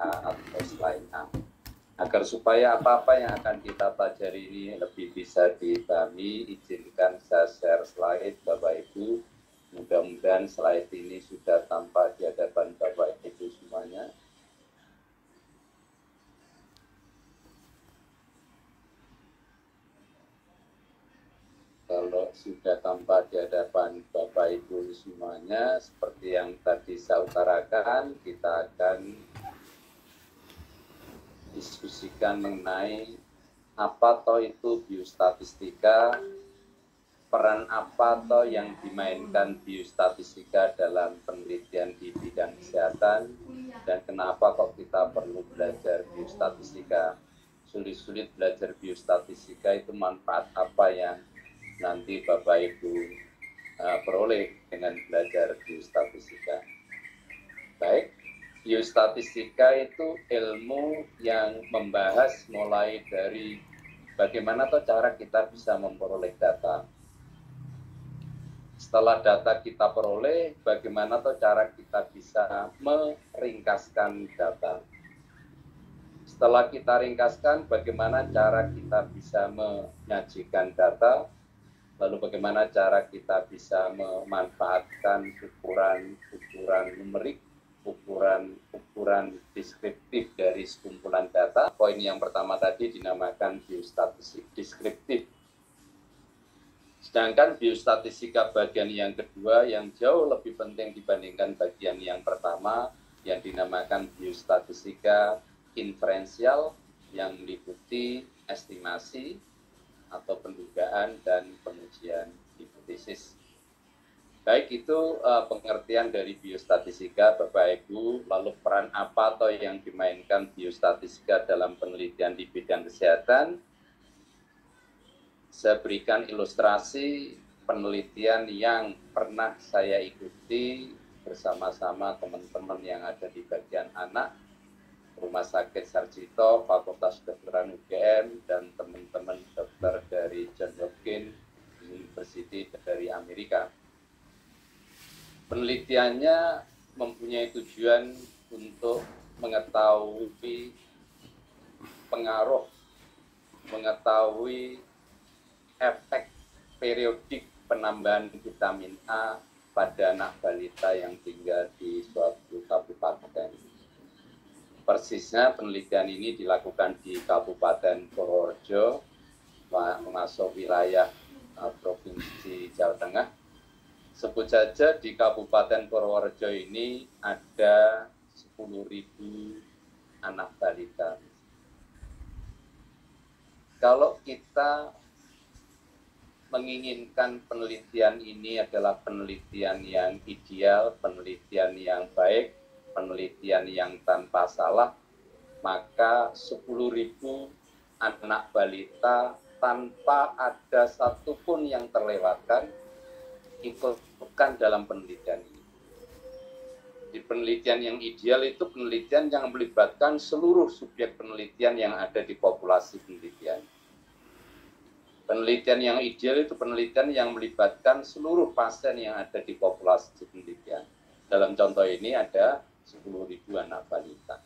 A atau selain A. Agar supaya apa-apa yang akan kita pelajari ini lebih bisa dipahami, izinkan saya share slide Bapak Ibu. Mudah-mudahan slide ini sudah tampak di hadapan Bapak Ibu semuanya. Kalau sudah tampak di hadapan Bapak Ibu semuanya, seperti yang tadi saya utarakan, kita akan diskusikan mengenai apa toh itu biostatistika, peran apa toh yang dimainkan biostatistika dalam penelitian di bidang kesehatan, dan kenapa kok kita perlu belajar biostatistika. Sulit-sulit belajar biostatistika itu manfaat apa yang nanti Bapak Ibu peroleh dengan belajar biostatistika. Baik, biostatistika itu ilmu yang membahas mulai dari bagaimana toh cara kita bisa memperoleh data. Setelah data kita peroleh, bagaimana toh cara kita bisa meringkaskan data. Setelah kita ringkaskan, bagaimana cara kita bisa menyajikan data. Lalu bagaimana cara kita bisa memanfaatkan ukuran numerik, ukuran deskriptif dari sekumpulan data. Poin yang pertama tadi dinamakan biostatistik deskriptif. Sedangkan biostatistika bagian yang kedua yang jauh lebih penting dibandingkan bagian yang pertama yang dinamakan biostatistika inferensial yang meliputi estimasi atau pendugaan dan pengujian hipotesis. Baik, itu pengertian dari biostatistika Bapak Ibu. Lalu peran apa toh yang dimainkan biostatistika dalam penelitian di bidang kesehatan? Saya berikan ilustrasi penelitian yang pernah saya ikuti bersama-sama teman-teman yang ada di bagian anak Rumah Sakit Sarjito, Fakultas Kedokteran UGM, dan teman-teman dokter dari Johns Hopkins University dari Amerika. Penelitiannya mempunyai tujuan untuk mengetahui pengaruh, mengetahui efek periodik penambahan vitamin A pada anak balita yang tinggal di suatu kabupaten. Persisnya penelitian ini dilakukan di Kabupaten Purworejo, masuk wilayah Provinsi Jawa Tengah. Sebut saja di Kabupaten Purworejo ini ada 10.000 anak balita. Kalau kita menginginkan penelitian ini adalah penelitian yang ideal, penelitian yang baik, penelitian yang tanpa salah, maka 10.000 anak balita tanpa ada satupun yang terlewatkan ikutkan dalam penelitian ini. Di penelitian yang ideal itu penelitian yang melibatkan seluruh subjek penelitian yang ada di populasi penelitian. Penelitian yang ideal itu penelitian yang melibatkan seluruh pasien yang ada di populasi penelitian. Dalam contoh ini ada 10.000 anak balita.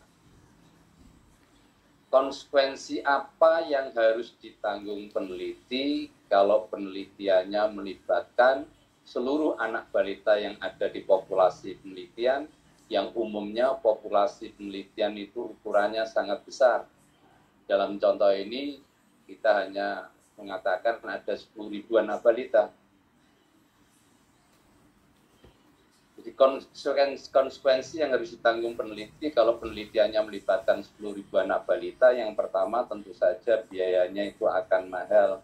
Konsekuensi apa yang harus ditanggung peneliti kalau penelitiannya melibatkan seluruh anak balita yang ada di populasi penelitian, yang umumnya populasi penelitian itu ukurannya sangat besar. Dalam contoh ini kita hanya mengatakan ada 10.000 anak balita. Jadi konsekuensi yang harus ditanggung peneliti kalau penelitiannya melibatkan 10.000 anak balita, yang pertama tentu saja biayanya itu akan mahal,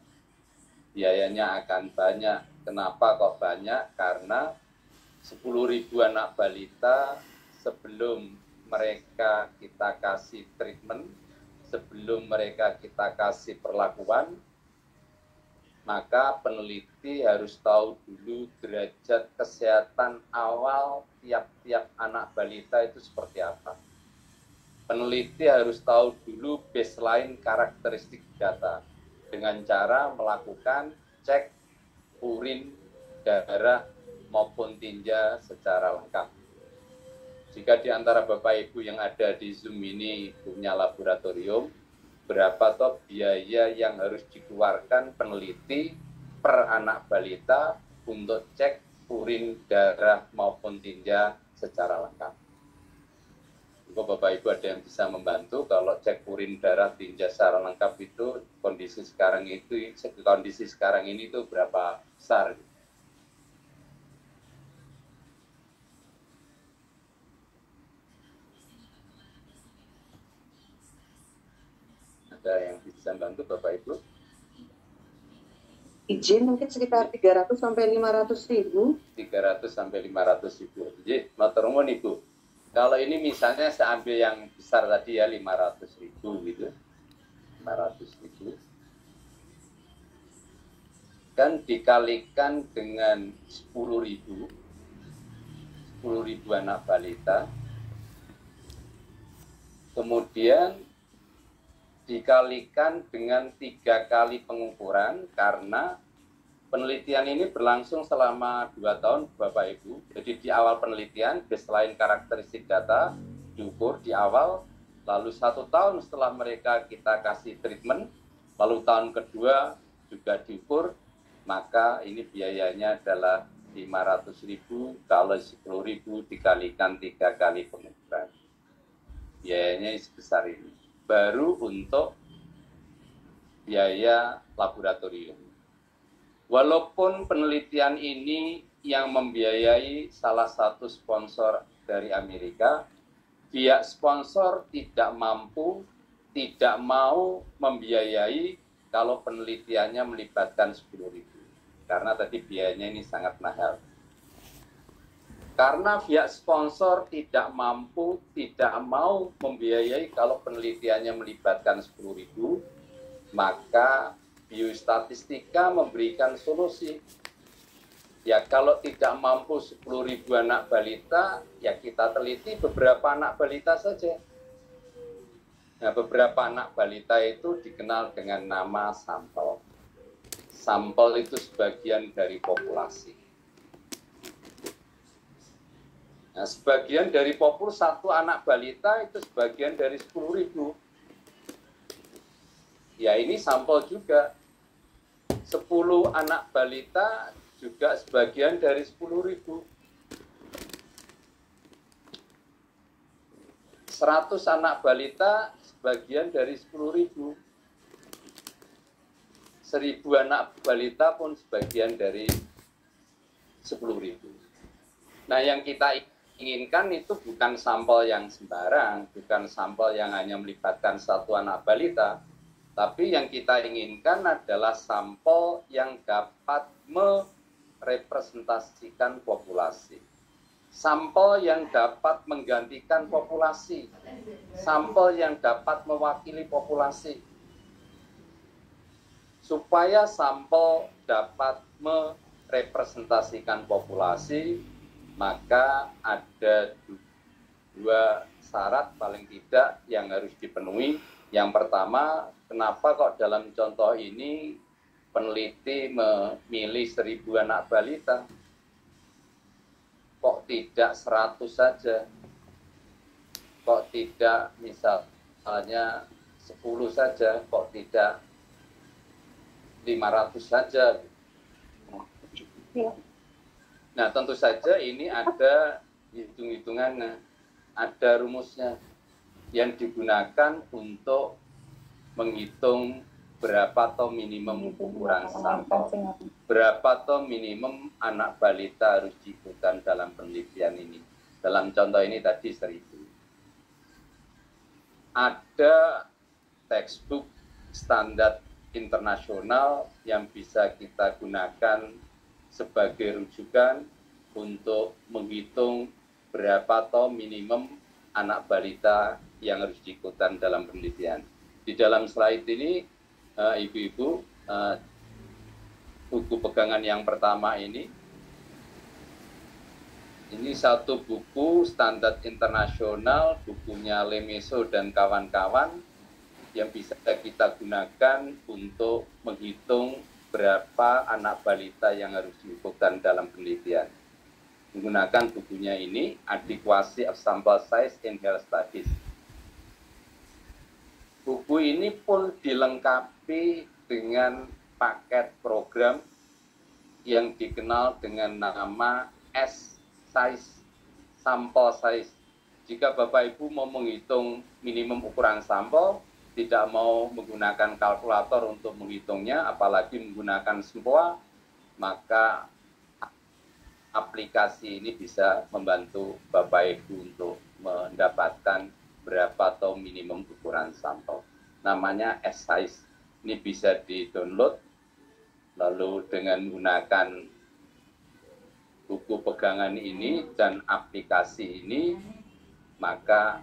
biayanya akan banyak. Kenapa kok banyak? Karena 10.000 anak balita sebelum mereka kita kasih treatment, sebelum mereka kita kasih perlakuan, maka peneliti harus tahu dulu derajat kesehatan awal tiap-tiap anak balita itu seperti apa. Peneliti harus tahu dulu baseline karakteristik data dengan cara melakukan cek urin, darah, maupun tinja secara lengkap. Jika di antara Bapak Ibu yang ada di Zoom ini punya laboratorium, berapa toh biaya yang harus dikeluarkan peneliti per anak balita untuk cek urin, darah maupun tinja secara lengkap. Jika Bapak Ibu ada yang bisa membantu, kalau cek urin, darah, tinja secara lengkap itu kondisi sekarang ini itu berapa besar? Ada yang bisa bantu Bapak Ibu? Izin mungkin sekitar 300 sampai 500 ribu. 300 sampai 500 ribu. Jadi, matur nuwun Ibu. Kalau ini misalnya saya ambil yang besar tadi ya 500 ribu gitu. 500 ribu. Kan dikalikan dengan 10 ribu. 10 ribu anak balita. Kemudian dikalikan dengan 3 kali pengukuran karena penelitian ini berlangsung selama 2 tahun Bapak Ibu. Jadi di awal penelitian, selain karakteristik data, diukur di awal, lalu 1 tahun setelah mereka kita kasih treatment, lalu tahun kedua juga diukur, maka ini biayanya adalah 500.000 kalau 10.000 dikalikan 3 kali pengukuran. Biayanya sebesar ini. Baru untuk biaya laboratorium. Walaupun penelitian ini yang membiayai salah satu sponsor dari Amerika, pihak sponsor tidak mampu, tidak mau membiayai kalau penelitiannya melibatkan 10.000. Karena tadi biayanya ini sangat mahal. Karena pihak sponsor tidak mampu, tidak mau membiayai kalau penelitiannya melibatkan 10.000, maka biostatistika memberikan solusi. Ya kalau tidak mampu 10.000 anak balita, ya kita teliti beberapa anak balita saja. Nah, beberapa anak balita itu dikenal dengan nama sampel. Sampel itu sebagian dari populasi. Nah, sebagian dari populasi satu anak balita itu sebagian dari 10.000. Ya ini sampel juga. 10 anak balita juga sebagian dari 10.000. 100 anak balita sebagian dari 10.000. 1.000 anak balita pun sebagian dari 10.000. Nah yang kita inginkan itu bukan sampel yang sembarang, bukan sampel yang hanya melibatkan 1 anak balita, tapi yang kita inginkan adalah sampel yang dapat merepresentasikan populasi. Sampel yang dapat menggantikan populasi. Sampel yang dapat mewakili populasi. Supaya sampel dapat merepresentasikan populasi, maka ada 2 syarat paling tidak yang harus dipenuhi. Yang pertama, kenapa kok dalam contoh ini peneliti memilih 1.000 anak balita? Kok tidak 100 saja? Kok tidak misalnya 10 saja? Kok tidak 500 saja? Nah, tentu saja ini ada hitung-hitungannya, ada rumusnya yang digunakan untuk menghitung berapa toh minimum ukuran sampel, berapa toh minimum anak balita harus diikutkan dalam penelitian ini. Dalam contoh ini tadi 1.000. Ada textbook standar internasional yang bisa kita gunakan sebagai rujukan untuk menghitung berapa toh minimum anak balita yang harus diikutkan dalam penelitian. Di dalam slide ini, ibu-ibu, buku pegangan yang pertama ini satu buku standar internasional, bukunya Lemeso dan kawan-kawan yang bisa kita gunakan untuk menghitung berapa anak balita yang harus diikutkan dalam penelitian. menggunakan bukunya ini, Adequacy of Sample Size in Health Studies. Buku ini pun dilengkapi dengan paket program yang dikenal dengan nama S-Size, Sample Size. Jika Bapak Ibu mau menghitung minimum ukuran sampel, tidak mau menggunakan kalkulator untuk menghitungnya, apalagi menggunakan sempoa, maka aplikasi ini bisa membantu Bapak Ibu untuk mendapatkan berapa atau minimum ukuran sampel. Namanya S-Size. Ini bisa di-download, lalu dengan menggunakan buku pegangan ini dan aplikasi ini, maka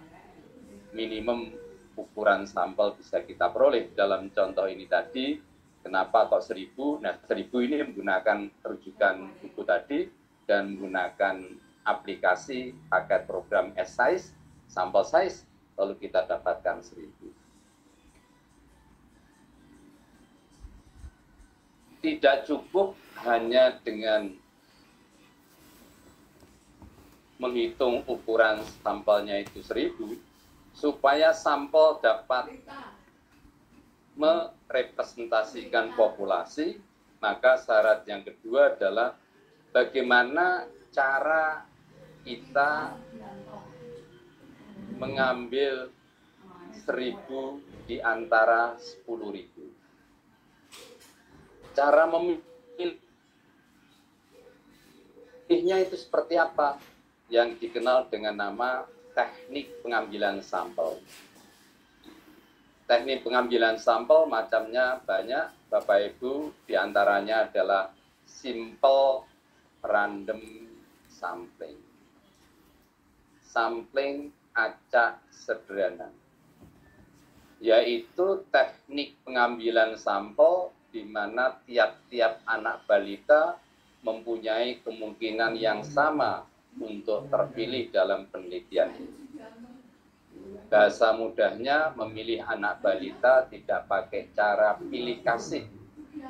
minimum ukuran sampel bisa kita peroleh. Dalam contoh ini tadi, kenapa kok 1000? Nah, 1000 ini menggunakan rujukan buku tadi dan menggunakan aplikasi paket program S-Size, Sample Size, lalu kita dapatkan 1000. Tidak cukup hanya dengan menghitung ukuran sampelnya itu 1000, supaya sampel dapat merepresentasikan populasi, maka syarat yang kedua adalah bagaimana cara kita mengambil 1000 di antara 10.000. Cara memilihnya itu seperti apa? Yang dikenal dengan nama teknik pengambilan sampel. Teknik pengambilan sampel macamnya banyak, Bapak Ibu, diantaranya adalah simple random sampling. Sampling acak sederhana. Yaitu teknik pengambilan sampel di mana tiap-tiap anak balita mempunyai kemungkinan yang sama untuk terpilih dalam penelitian ini. Bahasa mudahnya, memilih anak balita tidak pakai cara pilih kasih.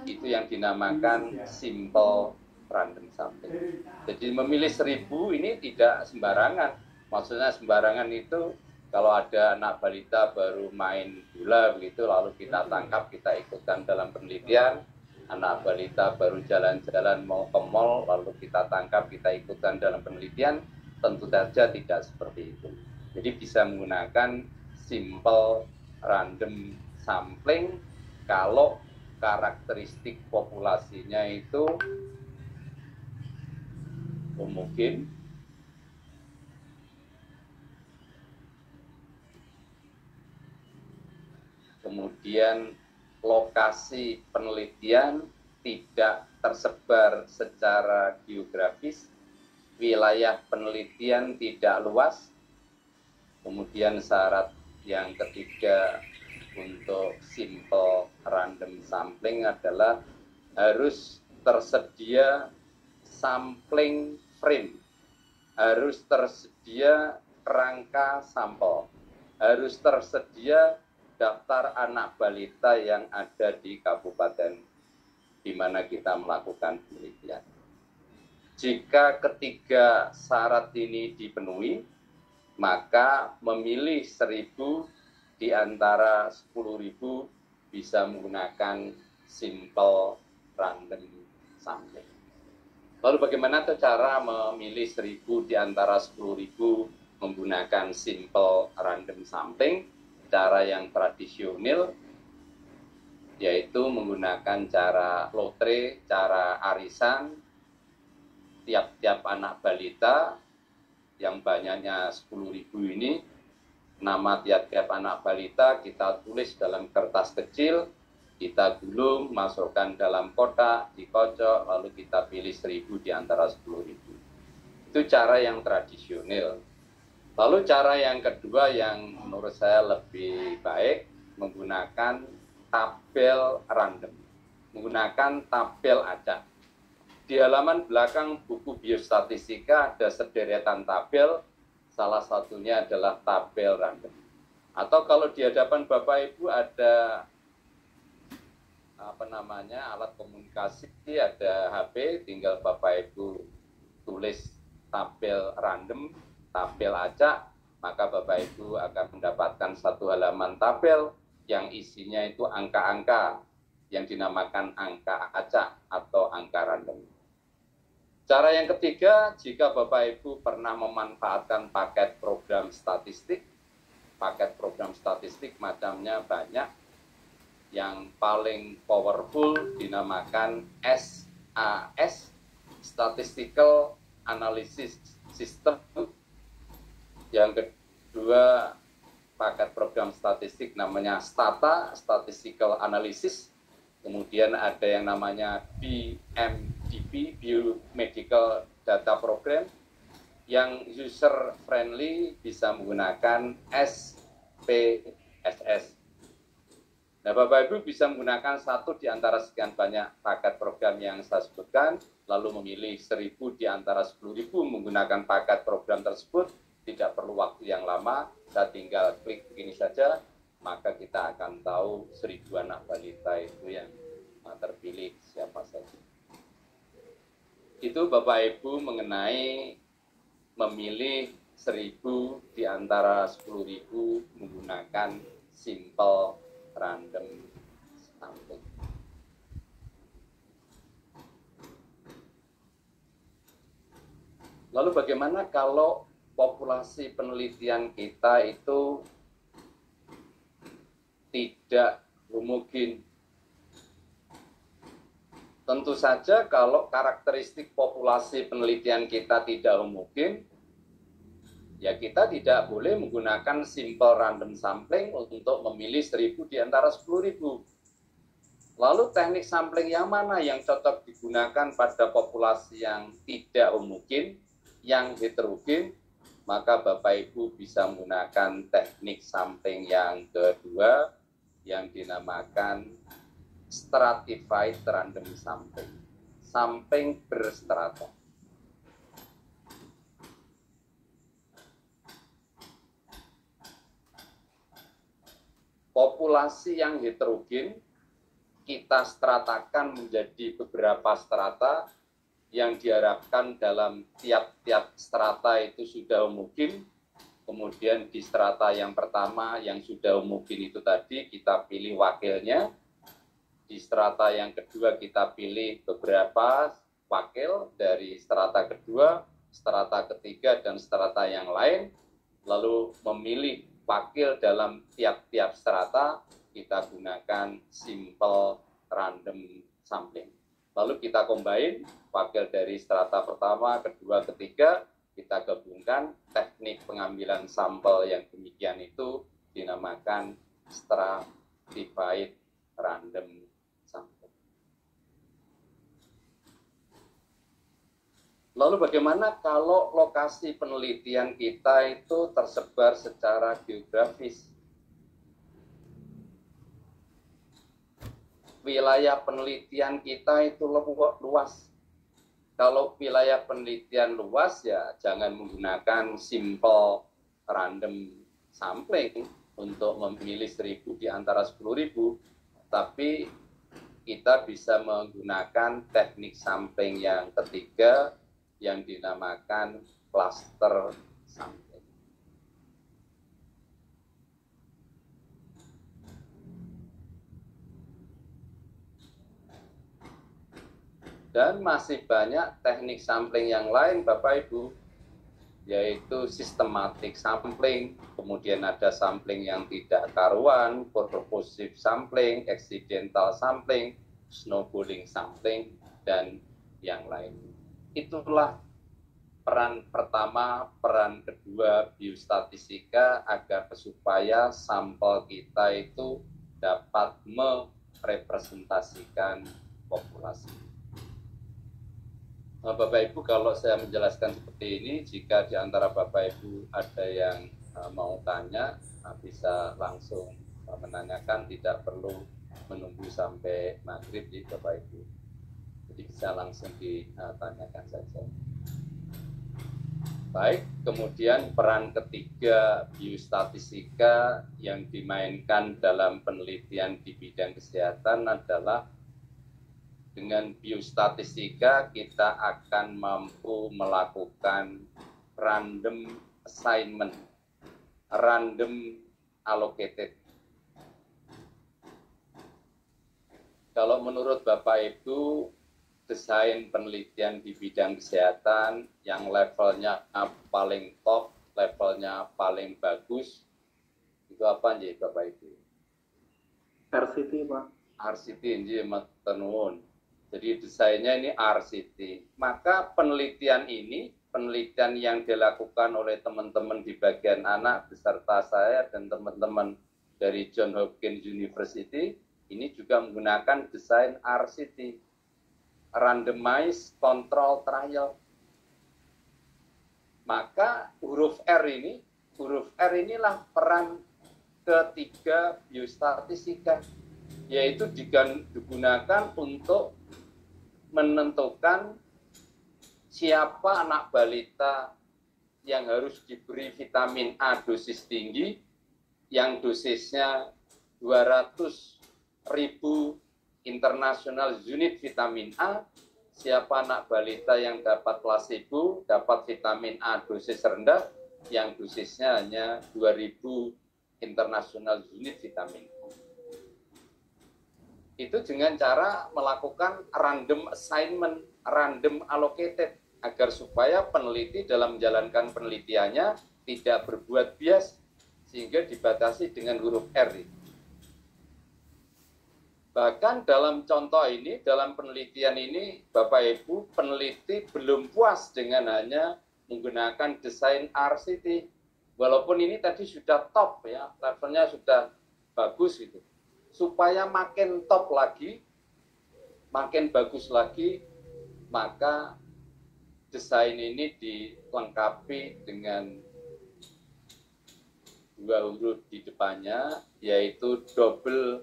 Itu yang dinamakan simple random sampling. Jadi memilih 1000 ini tidak sembarangan. Maksudnya sembarangan itu kalau ada anak balita baru main bola begitu, lalu kita tangkap, kita ikutkan dalam penelitian. Anak balita baru jalan-jalan mau ke mall, lalu kita tangkap, kita ikutkan dalam penelitian. Tentu saja tidak seperti itu. Jadi bisa menggunakan simple random sampling kalau karakteristik populasinya itu homogen, kemudian lokasi penelitian tidak tersebar secara geografis, wilayah penelitian tidak luas, kemudian syarat yang ketiga untuk simple random sampling adalah harus tersedia sampling frame, harus tersedia kerangka sampel, harus tersedia daftar anak balita yang ada di kabupaten di mana kita melakukan penelitian. Jika ketiga syarat ini dipenuhi, maka memilih 1000 di antara 10.000 bisa menggunakan simple random sampling. Lalu bagaimana cara memilih 1000 di antara 10.000 menggunakan simple random sampling? Cara yang tradisional, yaitu menggunakan cara lotre, cara arisan. Tiap-tiap anak balita yang banyaknya 10.000 ini, nama tiap-tiap anak balita kita tulis dalam kertas kecil, kita gulung, masukkan dalam kotak, dikocok, lalu kita pilih 1000 di antara 10.000. Itu cara yang tradisional. Lalu cara yang kedua yang menurut saya lebih baik, menggunakan tabel random, menggunakan tabel acak. Di halaman belakang buku biostatistika ada sederetan tabel, salah satunya adalah tabel random. Atau kalau di hadapan Bapak Ibu ada alat komunikasi, ada HP, tinggal Bapak Ibu tulis tabel random, tabel acak, maka Bapak Ibu akan mendapatkan satu halaman tabel yang isinya itu angka-angka yang dinamakan angka acak atau angka random. Cara yang ketiga, jika Bapak Ibu pernah memanfaatkan paket program statistik macamnya banyak. Yang paling powerful dinamakan SAS, Statistical Analysis System. Yang kedua, paket program statistik namanya STATA, Statistical Analysis. Kemudian ada yang namanya BMDP, Biomedical Data Program, yang user friendly bisa menggunakan SPSS. Nah, Bapak Ibu bisa menggunakan satu di antara sekian banyak paket program yang saya sebutkan, lalu memilih 1.000 di antara 10.000 menggunakan paket program tersebut. Tidak perlu waktu yang lama, saya tinggal klik begini saja, maka kita akan tahu 1.000 anak balita itu yang terpilih siapa saja. Itu Bapak Ibu mengenai memilih 1.000 di antara 10.000 menggunakan simple random sampling. Lalu bagaimana kalau populasi penelitian kita itu tidak homogen? Tentu saja kalau karakteristik populasi penelitian kita tidak homogen, ya kita tidak boleh menggunakan simple random sampling untuk memilih 1.000 di antara 10.000. Lalu teknik sampling yang mana yang cocok digunakan pada populasi yang tidak homogen, yang heterogen? Maka Bapak Ibu bisa menggunakan teknik sampling yang kedua yang dinamakan stratified random sampling, sampling berstrata. Populasi yang heterogen kita stratakan menjadi beberapa strata yang diharapkan dalam tiap-tiap strata itu sudah homogen. Kemudian di strata yang pertama yang sudah homogen itu tadi kita pilih wakilnya. Di strata yang kedua kita pilih beberapa wakil dari strata kedua, strata ketiga, dan strata yang lain. Lalu memilih wakil dalam tiap-tiap strata, kita gunakan simple random sampling. Lalu kita combine wakil dari strata pertama, kedua, ketiga, kita gabungkan. Teknik pengambilan sampel yang demikian itu dinamakan stratified random sampling. Lalu bagaimana kalau lokasi penelitian kita itu tersebar secara geografis? Wilayah penelitian kita itu luas. Kalau wilayah penelitian luas, ya jangan menggunakan simple random sampling untuk memilih 1.000 di antara 10.000, tapi kita bisa menggunakan teknik sampling yang ketiga yang dinamakan cluster sampling. Dan masih banyak teknik sampling yang lain Bapak Ibu, yaitu systematic sampling, kemudian ada sampling yang tidak karuan, purposive sampling, accidental sampling, snowballing sampling, dan yang lain. Itulah peran pertama, peran kedua biostatistika agar supaya sampel kita itu dapat merepresentasikan populasi. Bapak Ibu, kalau saya menjelaskan seperti ini, jika di antara Bapak Ibu ada yang mau tanya, bisa langsung menanyakan, tidak perlu menunggu sampai maghrib di Bapak Ibu. Jadi bisa langsung ditanyakan saja. Baik, kemudian peran ketiga biostatistika yang dimainkan dalam penelitian di bidang kesehatan adalah dengan biostatistika kita akan mampu melakukan random assignment, random allocated. Kalau menurut Bapak Ibu, desain penelitian di bidang kesehatan yang levelnya paling top, levelnya paling bagus, itu apa nih Bapak Ibu? RCT, Pak. RCT, ini matenun. Jadi desainnya ini RCT. Maka penelitian ini, penelitian yang dilakukan oleh teman-teman di bagian anak beserta saya dan teman-teman dari Johns Hopkins University, ini juga menggunakan desain RCT, Randomized Control Trial. Maka huruf R inilah peran ketiga biostatistika, yaitu digunakan untuk menentukan siapa anak balita yang harus diberi vitamin A dosis tinggi, yang dosisnya 200.000 international unit vitamin A, siapa anak balita yang dapat placebo, dapat vitamin A dosis rendah, yang dosisnya hanya 2.000 international unit vitamin A. Itu dengan cara melakukan random assignment, random allocated, agar supaya peneliti dalam menjalankan penelitiannya tidak berbuat bias, sehingga dibatasi dengan huruf R. Bahkan dalam contoh ini, dalam penelitian ini, Bapak Ibu, peneliti belum puas dengan hanya menggunakan desain RCT. Walaupun ini tadi sudah top ya, levelnya sudah bagus gitu. Supaya makin top lagi, makin bagus lagi, maka desain ini dilengkapi dengan dua huruf di depannya, yaitu double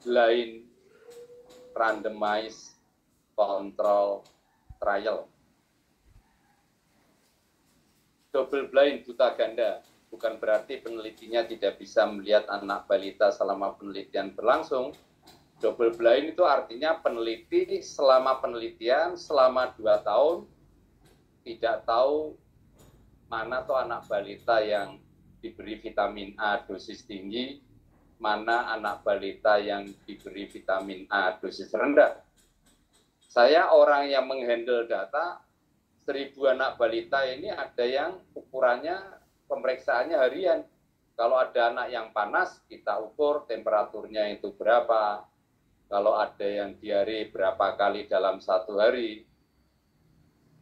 blind randomized control trial. Double blind, buta ganda, bukan berarti penelitinya tidak bisa melihat anak balita selama penelitian berlangsung. Double blind itu artinya peneliti selama penelitian selama 2 tahun tidak tahu mana tuh anak balita yang diberi vitamin A dosis tinggi, mana anak balita yang diberi vitamin A dosis rendah. Saya orang yang menghandle data, 1.000 anak balita ini ada yang ukurannya pemeriksaannya harian. Kalau ada anak yang panas, kita ukur temperaturnya itu berapa. Kalau ada yang diare berapa kali dalam 1 hari.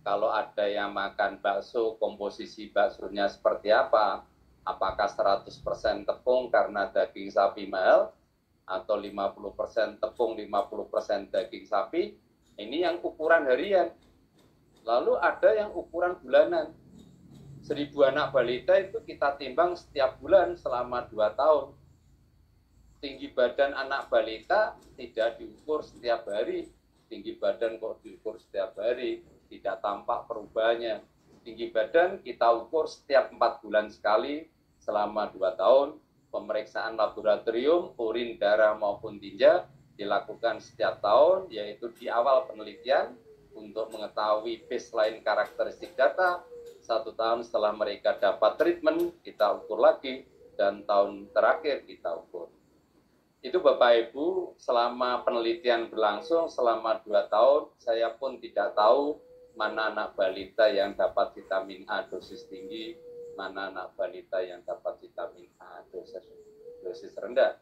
Kalau ada yang makan bakso, komposisi baksonya seperti apa. Apakah 100% tepung karena daging sapi mahal, atau 50% tepung, 50% daging sapi. Ini yang ukuran harian. Lalu ada yang ukuran bulanan. 1.000 anak balita itu kita timbang setiap bulan selama 2 tahun. Tinggi badan anak balita tidak diukur setiap hari. Tinggi badan kok diukur setiap hari, tidak tampak perubahannya. Tinggi badan kita ukur setiap 4 bulan sekali selama 2 tahun. Pemeriksaan laboratorium, urin, darah maupun tinja dilakukan setiap tahun, yaitu di awal penelitian untuk mengetahui baseline karakteristik data. 1 tahun setelah mereka dapat treatment, kita ukur lagi, dan tahun terakhir kita ukur. Itu Bapak Ibu, selama penelitian berlangsung selama 2 tahun, saya pun tidak tahu mana anak balita yang dapat vitamin A dosis tinggi, mana anak balita yang dapat vitamin A dosis rendah.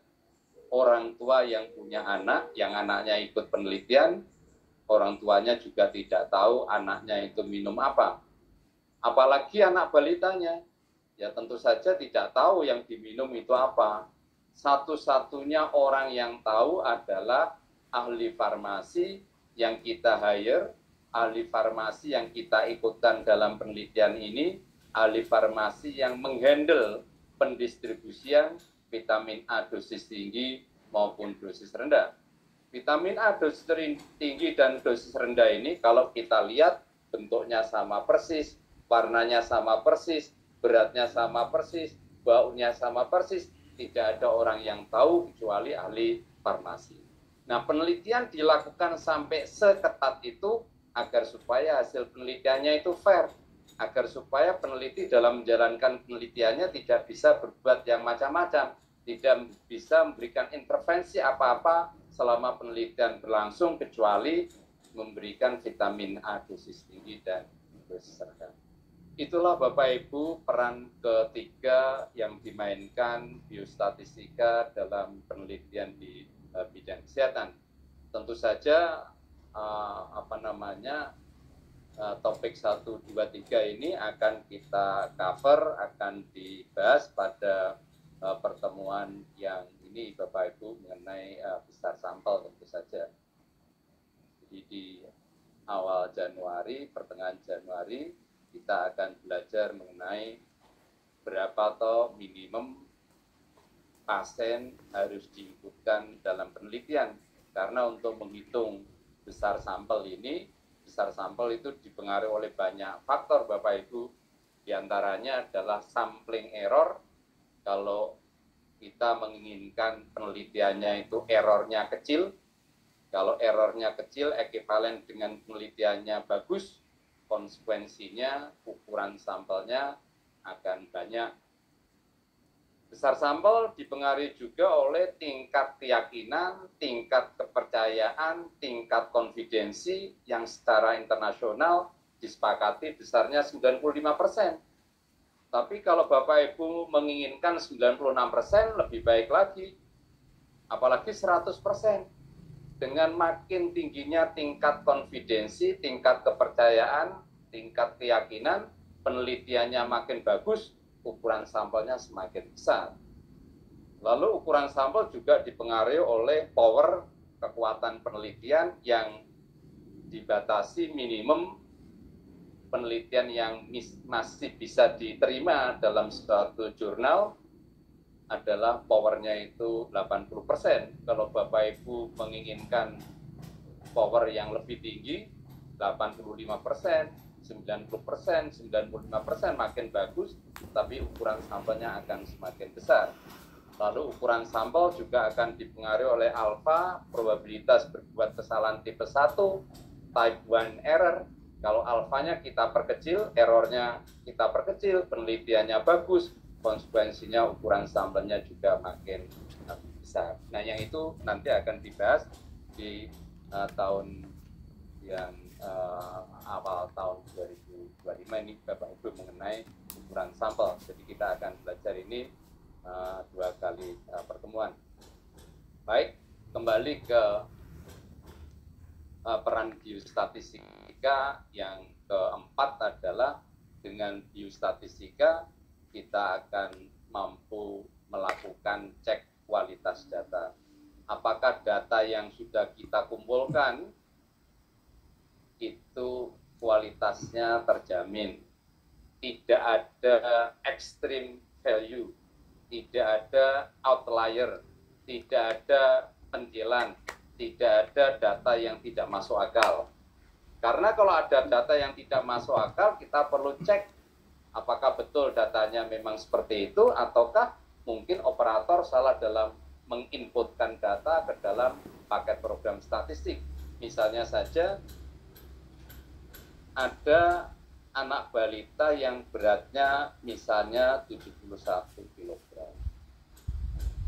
Orang tua yang punya anak, yang anaknya ikut penelitian, orang tuanya juga tidak tahu anaknya itu minum apa. Apalagi anak balitanya, ya tentu saja tidak tahu yang diminum itu apa. Satu-satunya orang yang tahu adalah ahli farmasi yang kita hire, ahli farmasi yang kita ikutkan dalam penelitian ini, ahli farmasi yang menghandle pendistribusian vitamin A dosis tinggi maupun dosis rendah. Vitamin A dosis tinggi dan dosis rendah ini kalau kita lihat bentuknya sama persis, warnanya sama persis, beratnya sama persis, baunya sama persis, tidak ada orang yang tahu kecuali ahli farmasi. Nah, penelitian dilakukan sampai seketat itu agar supaya hasil penelitiannya itu fair, agar supaya peneliti dalam menjalankan penelitiannya tidak bisa berbuat yang macam-macam, tidak bisa memberikan intervensi apa-apa selama penelitian berlangsung kecuali memberikan vitamin A dosis tinggi dan dosis rendah. Itulah Bapak Ibu peran ketiga yang dimainkan biostatistika dalam penelitian di bidang kesehatan. Tentu saja topik 1, 2, 3 ini akan kita cover, akan dibahas pada pertemuan yang ini Bapak Ibu mengenai besar sampel tentu saja. Jadi di awal Januari, pertengahan Januari, kita akan belajar mengenai berapa toh minimum pasien harus diinputkan dalam penelitian. Karena untuk menghitung besar sampel ini, besar sampel itu dipengaruhi oleh banyak faktor Bapak Ibu. Di antaranya adalah sampling error. Kalau kita menginginkan penelitiannya itu errornya kecil, kalau errornya kecil ekivalen dengan penelitiannya bagus, konsekuensinya ukuran sampelnya akan banyak. Besar sampel dipengaruhi juga oleh tingkat keyakinan, tingkat kepercayaan, tingkat konfidensi yang secara internasional disepakati besarnya 95%. Tapi kalau Bapak Ibu menginginkan 96%, lebih baik lagi, apalagi 100%. Dengan makin tingginya tingkat konfidensi, tingkat kepercayaan, tingkat keyakinan, penelitiannya makin bagus, ukuran sampelnya semakin besar. Lalu ukuran sampel juga dipengaruhi oleh power kekuatan penelitian yang dibatasi minimum penelitian yang masih bisa diterima dalam suatu jurnal adalah powernya itu 80%. Kalau Bapak Ibu menginginkan power yang lebih tinggi, 85%, 90%, 95% makin bagus, tapi ukuran sampelnya akan semakin besar. Lalu ukuran sampel juga akan dipengaruhi oleh alfa, probabilitas berbuat kesalahan tipe 1, type 1 error. Kalau alfanya kita perkecil, errornya kita perkecil, penelitiannya bagus, konsekuensinya ukuran sampelnya juga makin besar. Nah, yang itu nanti akan dibahas di tahun yang awal tahun 2025 ini Bapak Ibu mengenai ukuran sampel. Jadi kita akan belajar ini 2 kali pertemuan. Baik, kembali ke peran biostatistika yang keempat adalah dengan biostatistika kita akan mampu melakukan cek kualitas data. Apakah data yang sudah kita kumpulkan itu kualitasnya terjamin, tidak ada extreme value, tidak ada outlier, tidak ada penjilan, tidak ada data yang tidak masuk akal. Karena kalau ada data yang tidak masuk akal, kita perlu cek apakah betul datanya memang seperti itu, ataukah mungkin operator salah dalam menginputkan data ke dalam paket program statistik. Misalnya saja ada anak balita yang beratnya misalnya 71 kg.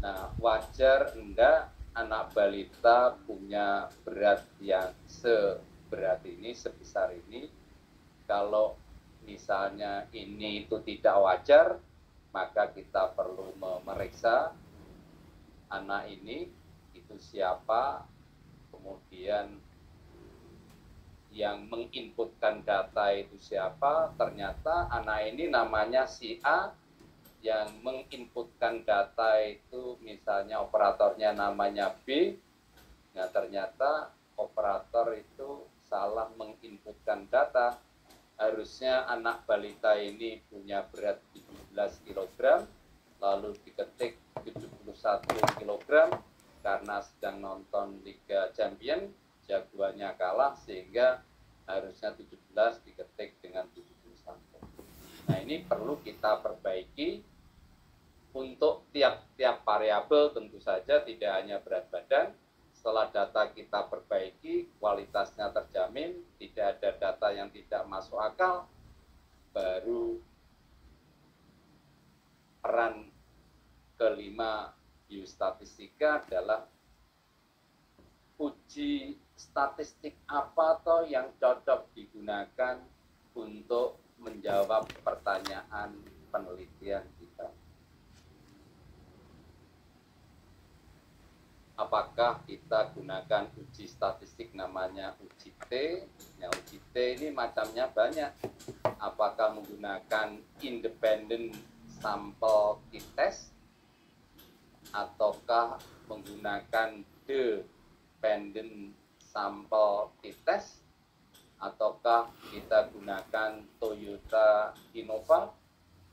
Nah, wajar enggak anak balita punya berat yang seberat ini, sebesar ini? Kalau misalnya ini itu tidak wajar, maka kita perlu memeriksa anak ini itu siapa, kemudian yang menginputkan data itu siapa. Ternyata anak ini namanya si A, yang menginputkan data itu misalnya operatornya namanya B. Nah, ternyata operator itu salah menginputkan data. Harusnya anak balita ini punya berat 17 kg, lalu diketik 71 kg karena sedang nonton Liga Champion, jagoannya kalah sehingga harusnya 17 diketik dengan 71. Nah, ini perlu kita perbaiki untuk tiap-tiap variabel, tentu saja tidak hanya berat badan, Setelah data kita perbaiki, kualitasnya terjamin, tidak ada data yang tidak masuk akal, baru peran kelima biostatistika adalah uji statistik apa toh yang cocok digunakan untuk menjawab pertanyaan penelitian kita. Apakah kita gunakan uji statistik namanya uji T? Nah, uji T ini macamnya banyak. Apakah menggunakan independent sample t-test ataukah menggunakan dependent sample t-test, ataukah kita gunakan Toyota Innova,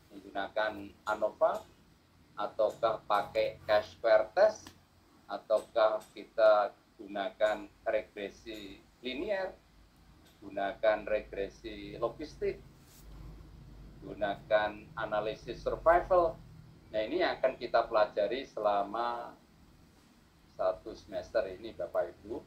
menggunakan ANOVA, ataukah pakai Chi-square test, ataukah kita gunakan regresi linear, gunakan regresi logistik, gunakan analisis survival. Nah, ini akan kita pelajari selama 1 semester ini Bapak Ibu.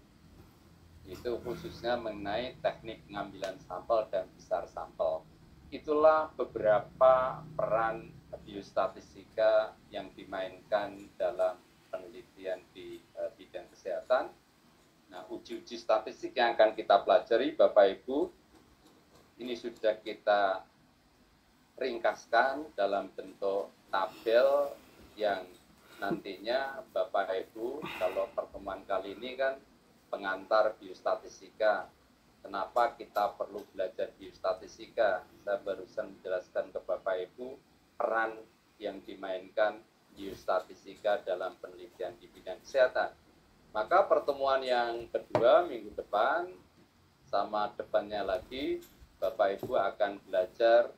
Itu khususnya mengenai teknik pengambilan sampel dan besar sampel. Itulah beberapa peran biostatistika yang dimainkan dalam penelitian di bidang kesehatan. Nah, uji-uji statistik yang akan kita pelajari Bapak Ibu, ini sudah kita ringkaskan dalam bentuk tabel yang nantinya Bapak Ibu, kalau pertemuan kali ini kan pengantar biostatistika. Kenapa kita perlu belajar biostatistika? Saya barusan menjelaskan ke Bapak Ibu peran yang dimainkan biostatistika dalam penelitian di bidang kesehatan. Maka pertemuan yang kedua minggu depan sama depannya lagi Bapak Ibu akan belajar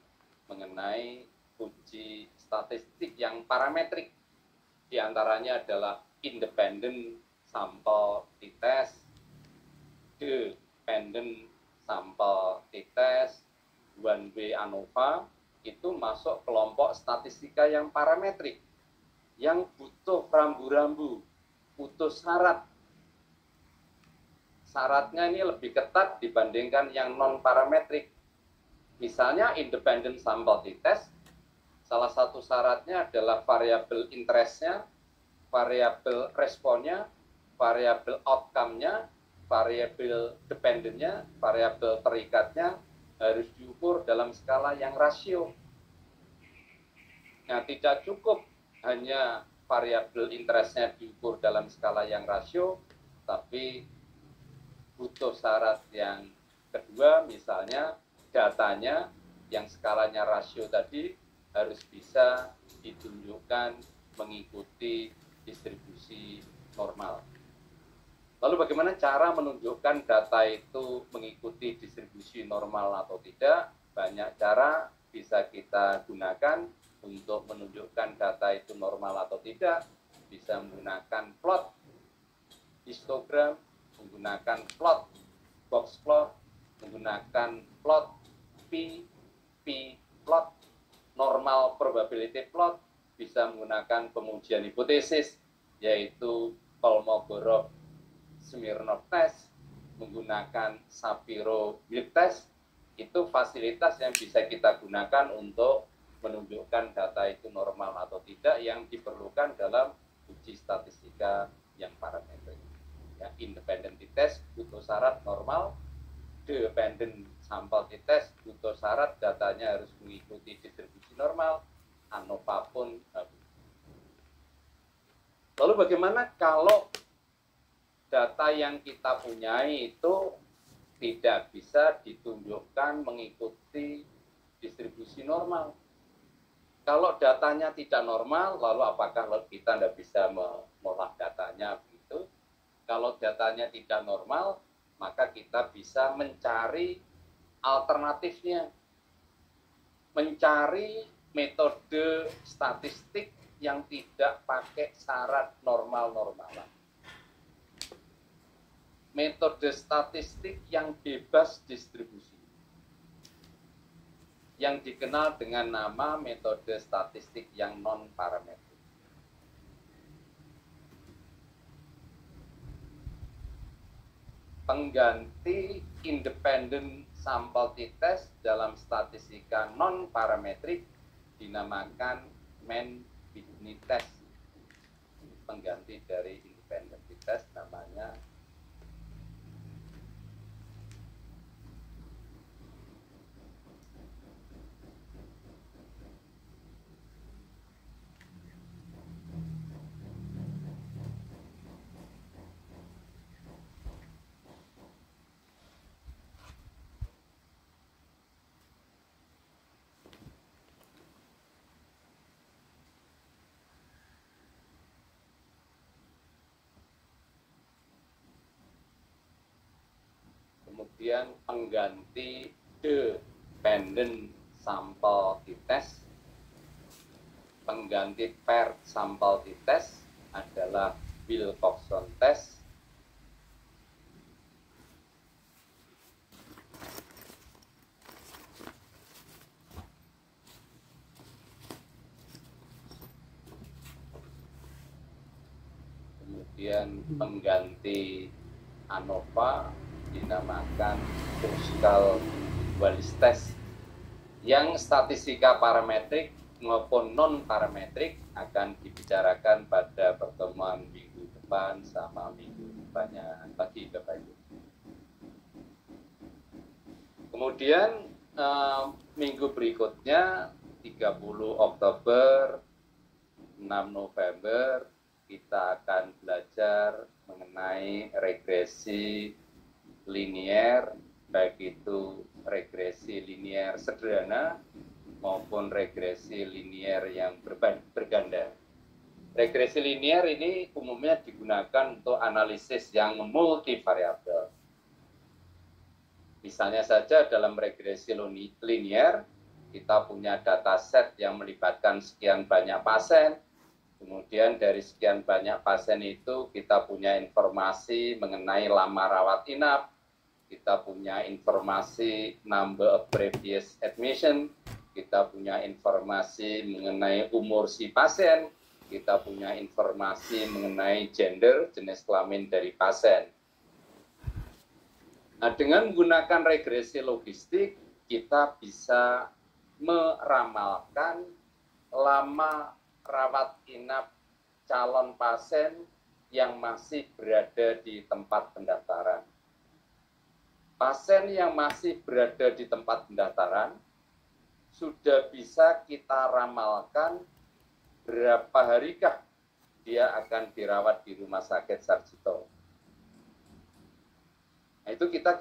mengenai uji statistik yang parametrik. Di antaranya adalah independent sample t-test, dependent sample t-test, one-way ANOVA, itu masuk kelompok statistika yang parametrik, yang butuh rambu-rambu, butuh syarat. Syaratnya ini lebih ketat dibandingkan yang non-parametrik. Misalnya independent sample t-test, salah satu syaratnya adalah variabel interest-nya, variabel responnya, variabel outcome-nya, variabel dependent-nya, variabel terikatnya harus diukur dalam skala yang rasio. Nah, tidak cukup hanya variabel interest-nya diukur dalam skala yang rasio, tapi butuh syarat yang kedua, misalnya datanya yang skalanya rasio tadi harus bisa ditunjukkan mengikuti distribusi normal. Lalu bagaimana cara menunjukkan data itu mengikuti distribusi normal atau tidak? Banyak cara bisa kita gunakan untuk menunjukkan data itu normal atau tidak. Bisa menggunakan plot, histogram, menggunakan plot, box plot, menggunakan plot, p-plot, normal probability plot, bisa menggunakan pengujian hipotesis, yaitu Kolmogorov-Smirnov test, menggunakan Shapiro-Wilk test. Itu fasilitas yang bisa kita gunakan untuk menunjukkan data itu normal atau tidak yang diperlukan dalam uji statistika yang parametrik. Ya, independent t-test butuh syarat normal, dependent sample t-test butuh syarat datanya harus mengikuti distribusi normal, ANOVA pun. Lalu bagaimana kalau data yang kita punyai itu tidak bisa ditunjukkan mengikuti distribusi normal? Kalau datanya tidak normal, lalu apakah kita tidak bisa mengolah datanya begitu? Kalau datanya tidak normal, maka kita bisa mencari alternatifnya, mencari metode statistik yang tidak pakai syarat normal-normalan. Metode statistik yang bebas distribusi, yang dikenal dengan nama metode statistik yang non-parametrik. pengganti independent sampel t-test dalam statistika non-parametrik dinamakan Mann-Whitney test. Pengganti dari independent t-test namanya kemudian pengganti dependent sampel t-test, pengganti paired sampel t-test adalah Wilcoxon test. Kemudian pengganti ANOVA dinamakan Kruskal-Wallis test, yang statistika parametrik maupun non parametrik akan dibicarakan pada pertemuan minggu depan sama minggu depannya lagi Bapak Ibu. Kemudian minggu berikutnya 30 Oktober 6 November kita akan belajar mengenai regresi linier, baik itu regresi linier sederhana maupun regresi linier yang berganda. Regresi linier ini umumnya digunakan untuk analisis yang multivariabel. Misalnya saja dalam regresi linier, kita punya dataset yang melibatkan sekian banyak pasien, kemudian dari sekian banyak pasien itu kita punya informasi mengenai lama rawat inap, kita punya informasi number of previous admission, kita punya informasi mengenai umur si pasien, kita punya informasi mengenai gender, jenis kelamin dari pasien. Nah, dengan menggunakan regresi logistik, kita bisa meramalkan lama rawat inap calon pasien yang masih berada di tempat pendaftaran. Pasien yang masih berada di tempat pendaftaran sudah bisa kita ramalkan berapa harikah dia akan dirawat di Rumah Sakit Sarjito. Nah, itu kita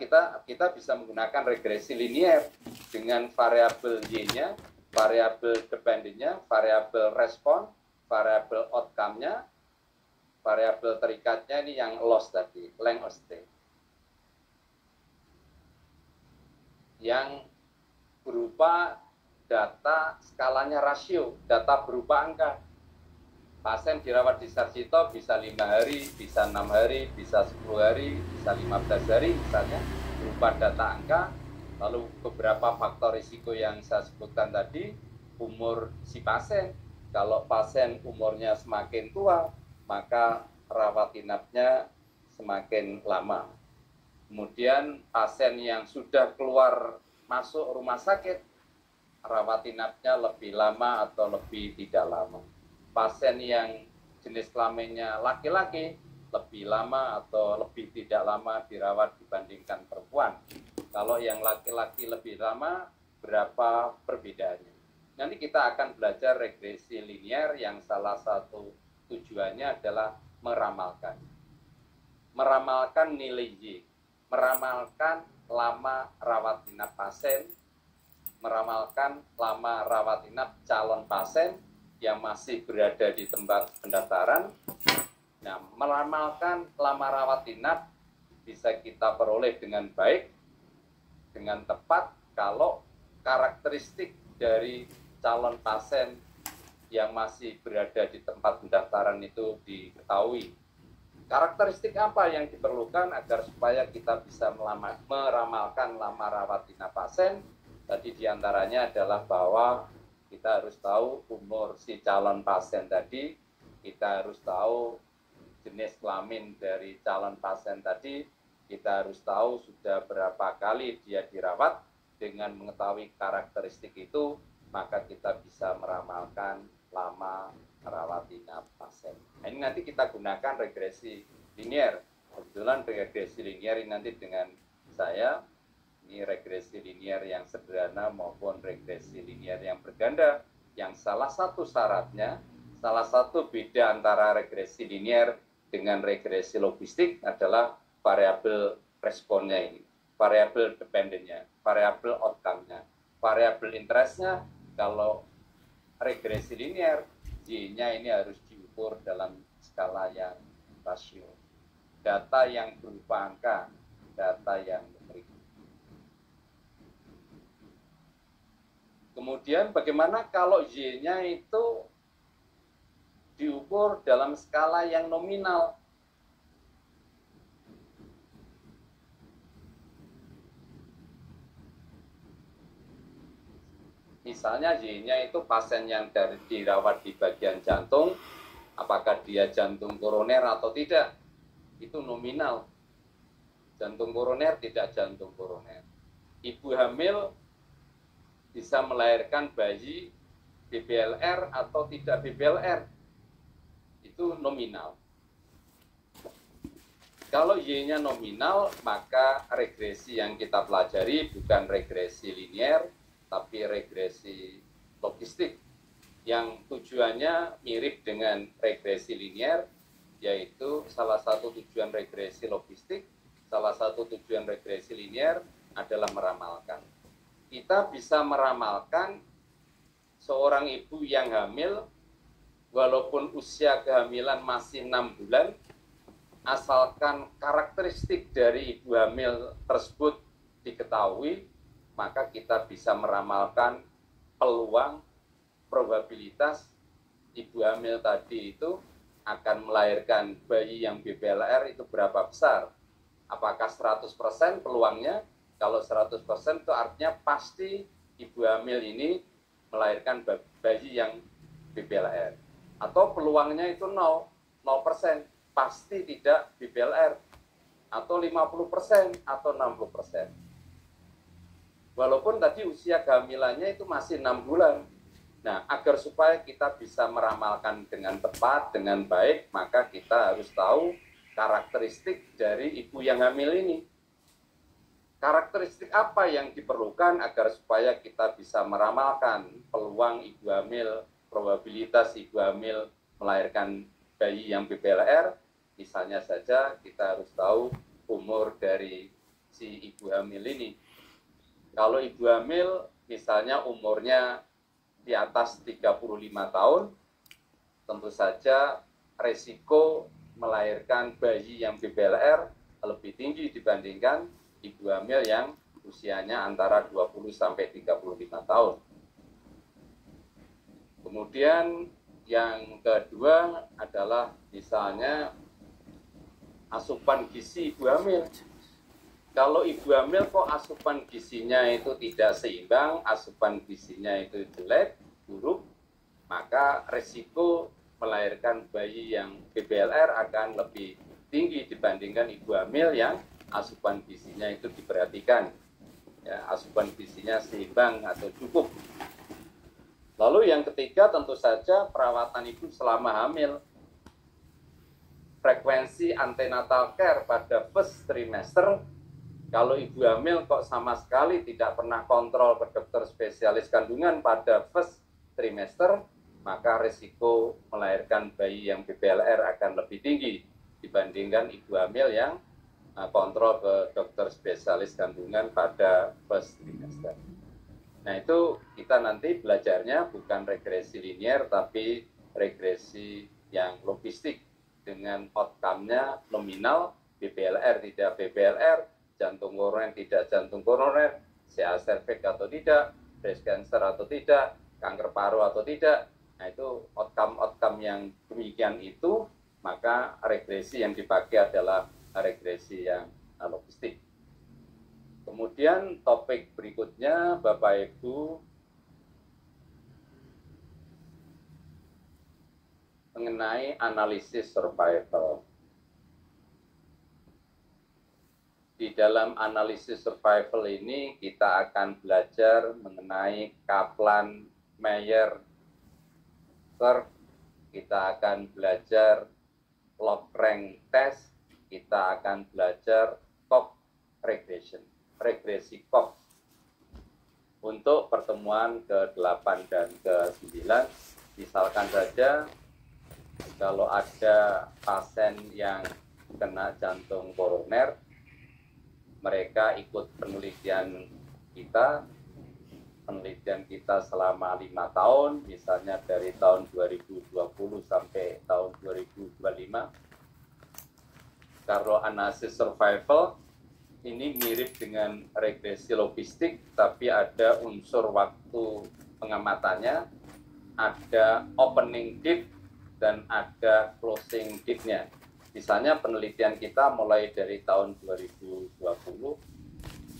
bisa menggunakan regresi linier dengan variabel Y-nya, variabel dependent-nya, variabel respon, variabel outcome-nya, variabel terikatnya ini yang loss tadi, length of stay. Yang berupa data skalanya rasio, data berupa angka. Pasien dirawat di Sarjito bisa 5 hari, bisa 6 hari, bisa 10 hari, bisa 15 hari misalnya, berupa data angka. Lalu beberapa faktor risiko yang saya sebutkan tadi, umur si pasien. Kalau pasien umurnya semakin tua, maka rawat inapnya semakin lama. Kemudian pasien yang sudah keluar masuk rumah sakit, rawat inapnya lebih lama atau lebih tidak lama. Pasien yang jenis kelaminnya laki-laki, lebih lama atau lebih tidak lama dirawat dibandingkan perempuan. Kalau yang laki-laki lebih lama, berapa perbedaannya? Nanti kita akan belajar regresi linier yang salah satu tujuannya adalah meramalkan. Meramalkan nilai Y, meramalkan lama rawat inap pasien, meramalkan lama rawat inap calon pasien yang masih berada di tempat pendaftaran. Nah, meramalkan lama rawat inap bisa kita peroleh dengan baik, dengan tepat kalau karakteristik dari calon pasien yang masih berada di tempat pendaftaran itu diketahui. Karakteristik apa yang diperlukan agar supaya kita bisa meramalkan lama rawat inap pasien? Tadi diantaranya adalah bahwa kita harus tahu umur si calon pasien tadi, kita harus tahu jenis kelamin dari calon pasien tadi, Kita harus tahu sudah berapa kali dia dirawat. Dengan mengetahui karakteristik itu, maka kita bisa meramalkan lama merawat inap pasien. Nah, ini nanti kita gunakan regresi linier. Kebetulan regresi linier ini nanti dengan saya, ini regresi linier yang sederhana maupun regresi linier yang berganda, yang salah satu syaratnya, salah satu beda antara regresi linier dengan regresi logistik adalah variabel responnya ini, variabel dependennya, variabel outcome-nya, variabel interest-nya. Kalau regresi linier, Y-nya ini harus diukur dalam skala yang rasio. Data yang berupa angka, data yang numerik. Kemudian bagaimana kalau Y-nya itu diukur dalam skala yang nominal? Misalnya Y-nya itu pasien yang dirawat di bagian jantung, apakah dia jantung koroner atau tidak, itu nominal. Jantung koroner, tidak jantung koroner. Ibu hamil bisa melahirkan bayi BBLR atau tidak BBLR, itu nominal. Kalau Y-nya nominal, maka regresi yang kita pelajari bukan regresi linier, tapi regresi logistik yang tujuannya mirip dengan regresi linier, yaitu salah satu tujuan regresi logistik, salah satu tujuan regresi linier adalah meramalkan. Kita bisa meramalkan seorang ibu yang hamil, walaupun usia kehamilan masih 6 bulan, asalkan karakteristik dari ibu hamil tersebut diketahui, maka kita bisa meramalkan peluang, probabilitas ibu hamil tadi itu akan melahirkan bayi yang BBLR itu berapa besar. Apakah 100% peluangnya? Kalau 100% itu artinya pasti ibu hamil ini melahirkan bayi yang BBLR. Atau peluangnya itu 0%, pasti tidak BBLR. Atau 50% atau 60%. Walaupun tadi usia kehamilannya itu masih 6 bulan. Nah, agar supaya kita bisa meramalkan dengan tepat, dengan baik, maka kita harus tahu karakteristik dari ibu yang hamil ini. Karakteristik apa yang diperlukan agar supaya kita bisa meramalkan peluang ibu hamil, probabilitas ibu hamil melahirkan bayi yang BBLR? Misalnya saja kita harus tahu umur dari si ibu hamil ini. Kalau ibu hamil misalnya umurnya di atas 35 tahun, tentu saja resiko melahirkan bayi yang BBLR lebih tinggi dibandingkan ibu hamil yang usianya antara 20 sampai 35 tahun. Kemudian yang kedua adalah misalnya asupan gizi ibu hamil. Kalau ibu hamil kok asupan gizinya itu tidak seimbang, asupan gizinya itu jelek, buruk, maka resiko melahirkan bayi yang BBLR akan lebih tinggi dibandingkan ibu hamil yang asupan gizinya itu diperhatikan. Ya, asupan gizinya seimbang atau cukup. Lalu yang ketiga tentu saja perawatan ibu selama hamil. Frekuensi antenatal care pada first trimester, kalau ibu hamil kok sama sekali tidak pernah kontrol ke dokter spesialis kandungan pada first trimester, maka risiko melahirkan bayi yang BBLR akan lebih tinggi dibandingkan ibu hamil yang kontrol ke dokter spesialis kandungan pada first trimester. Nah, itu kita nanti belajarnya bukan regresi linier, tapi regresi yang logistik dengan outcome-nya nominal, BBLR tidak BBLR, jantung koroner tidak jantung koroner, CA cervix atau tidak, breast cancer atau tidak, kanker paru atau tidak. Nah, itu outcome yang demikian itu, maka regresi yang dipakai adalah regresi yang logistik. Kemudian topik berikutnya, Bapak Ibu, mengenai analisis survival. di dalam analisis survival ini kita akan belajar mengenai Kaplan-Meier curve, kita akan belajar log rank test, kita akan belajar Cox regression, regresi Cox. Untuk pertemuan ke-8 dan ke-9, misalkan saja kalau ada pasien yang kena jantung koroner, mereka ikut penelitian kita selama 5 tahun, misalnya dari tahun 2020 sampai tahun 2025. Kalau analisis survival, ini mirip dengan regresi logistik, tapi ada unsur waktu pengamatannya, ada opening date, dan ada closing date-nya. Misalnya penelitian kita mulai dari tahun 2020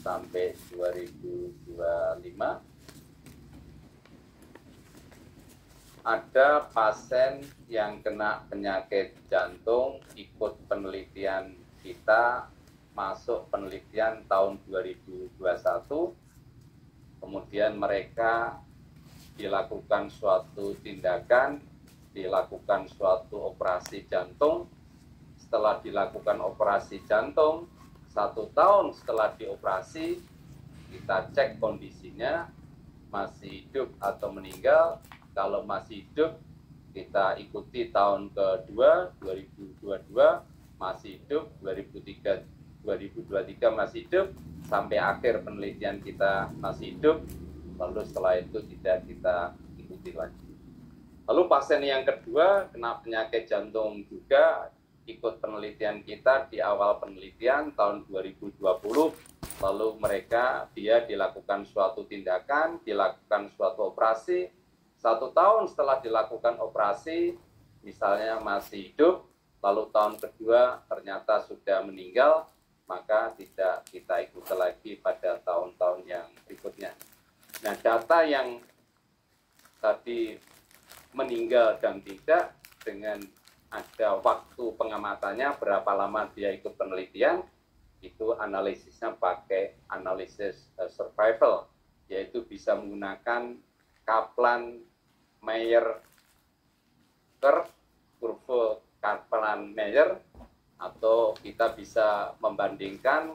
sampai 2025, ada pasien yang kena penyakit jantung ikut penelitian kita, masuk penelitian tahun 2021, kemudian mereka dilakukan suatu tindakan, dilakukan suatu operasi jantung. Setelah dilakukan operasi jantung, 1 tahun setelah dioperasi, kita cek kondisinya, masih hidup atau meninggal. Kalau masih hidup, kita ikuti tahun kedua, 2022, masih hidup, 2023 masih hidup, sampai akhir penelitian kita masih hidup, lalu setelah itu tidak kita ikuti lagi. Lalu pasien yang kedua kena penyakit jantung juga, ikut penelitian kita di awal penelitian tahun 2020, lalu dia dilakukan suatu tindakan, dilakukan suatu operasi, 1 tahun setelah dilakukan operasi, misalnya masih hidup, lalu tahun kedua ternyata sudah meninggal, maka tidak kita ikuti lagi pada tahun-tahun yang berikutnya. Nah, data yang tadi meninggal dan tidak, dengan ada waktu pengamatannya, berapa lama dia ikut penelitian, itu analisisnya pakai analisis survival, yaitu bisa menggunakan Kaplan-Meier curve, kurva Kaplan-Meier, atau kita bisa membandingkan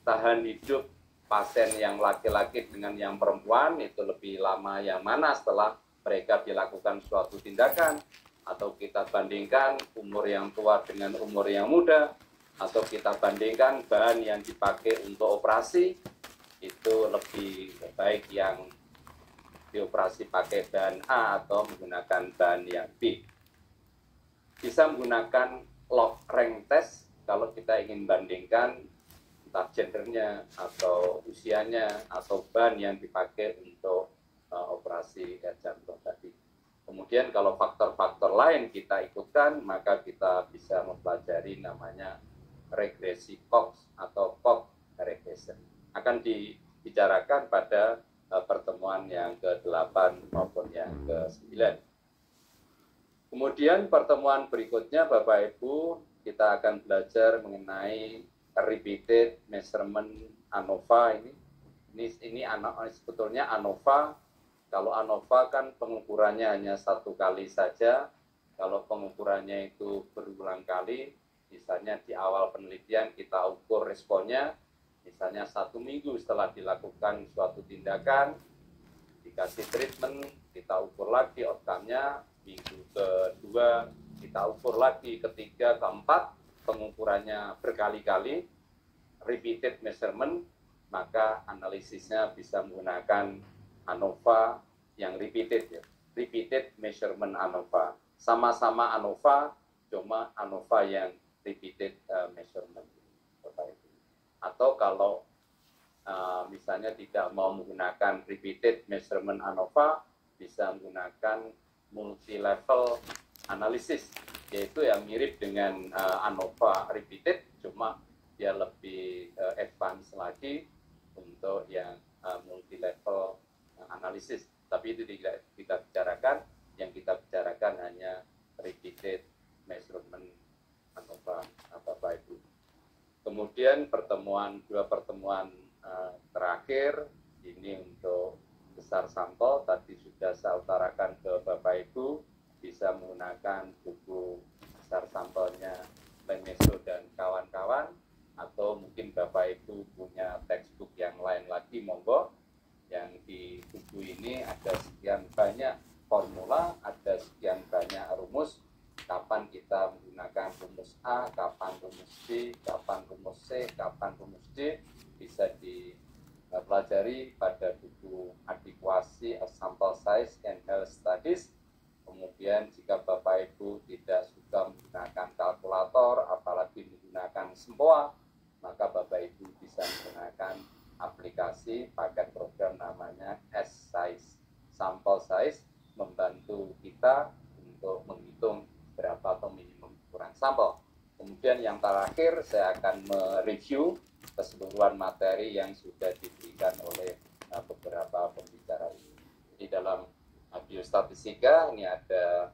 tahan hidup pasien yang laki-laki dengan yang perempuan, itu lebih lama yang mana setelah mereka dilakukan suatu tindakan, atau kita bandingkan umur yang tua dengan umur yang muda, atau kita bandingkan bahan yang dipakai untuk operasi, itu lebih baik yang dioperasi pakai bahan A atau menggunakan bahan yang B. Bisa menggunakan log rank test kalau kita ingin bandingkan entah gendernya atau usianya atau bahan yang dipakai untuk operasi jantung tadi. Kemudian kalau faktor-faktor lain kita ikutkan, maka kita bisa mempelajari namanya regresi Cox atau Cox regression. Akan dibicarakan pada pertemuan yang ke-8 maupun yang ke-9. Kemudian pertemuan berikutnya, Bapak Ibu, kita akan belajar mengenai repeated measurement ANOVA ini. Ini sebetulnya ANOVA. Kalau ANOVA kan pengukurannya hanya 1 kali saja. Kalau pengukurannya itu berulang kali, misalnya di awal penelitian kita ukur responnya, misalnya 1 minggu setelah dilakukan suatu tindakan, dikasih treatment, kita ukur lagi outcome-nya, minggu kedua kita ukur lagi, ketiga, keempat, pengukurannya berkali-kali, repeated measurement, maka analisisnya bisa menggunakan ANOVA yang repeated, ya. Repeated measurement ANOVA. Sama-sama ANOVA, cuma ANOVA yang repeated measurement. Atau kalau misalnya tidak mau menggunakan repeated measurement ANOVA, bisa menggunakan multi-level analysis, yaitu yang mirip dengan ANOVA repeated, cuma dia lebih advance lagi untuk yang multi-level analisis. Tapi itu tidak kita bicarakan, yang kita bicarakan hanya repeated measurement ANOVA, Bapak Ibu. Kemudian dua pertemuan terakhir ini untuk besar sampel tadi sudah saya utarakan ke Bapak Ibu, bisa menggunakan buku besar sampelnya Lemeso dan kawan-kawan, atau mungkin Bapak Ibu punya textbook yang lain lagi, monggo. Yang di buku ini ada sekian banyak formula, ada sekian banyak rumus, kapan kita menggunakan rumus A, kapan rumus B, kapan rumus C, kapan rumus D, bisa dipelajari pada buku Adequacy of Sample Size and Health Studies. Kemudian jika Bapak Ibu tidak suka menggunakan kalkulator, apalagi menggunakan sempoa, maka Bapak Ibu bisa menggunakan aplikasi pakai program namanya S-Size. Sample size membantu kita untuk menghitung berapa atau minimum ukuran sampel. Kemudian yang terakhir saya akan mereview keseluruhan materi yang sudah diberikan oleh beberapa pembicara ini. Di dalam biostatistika ini ada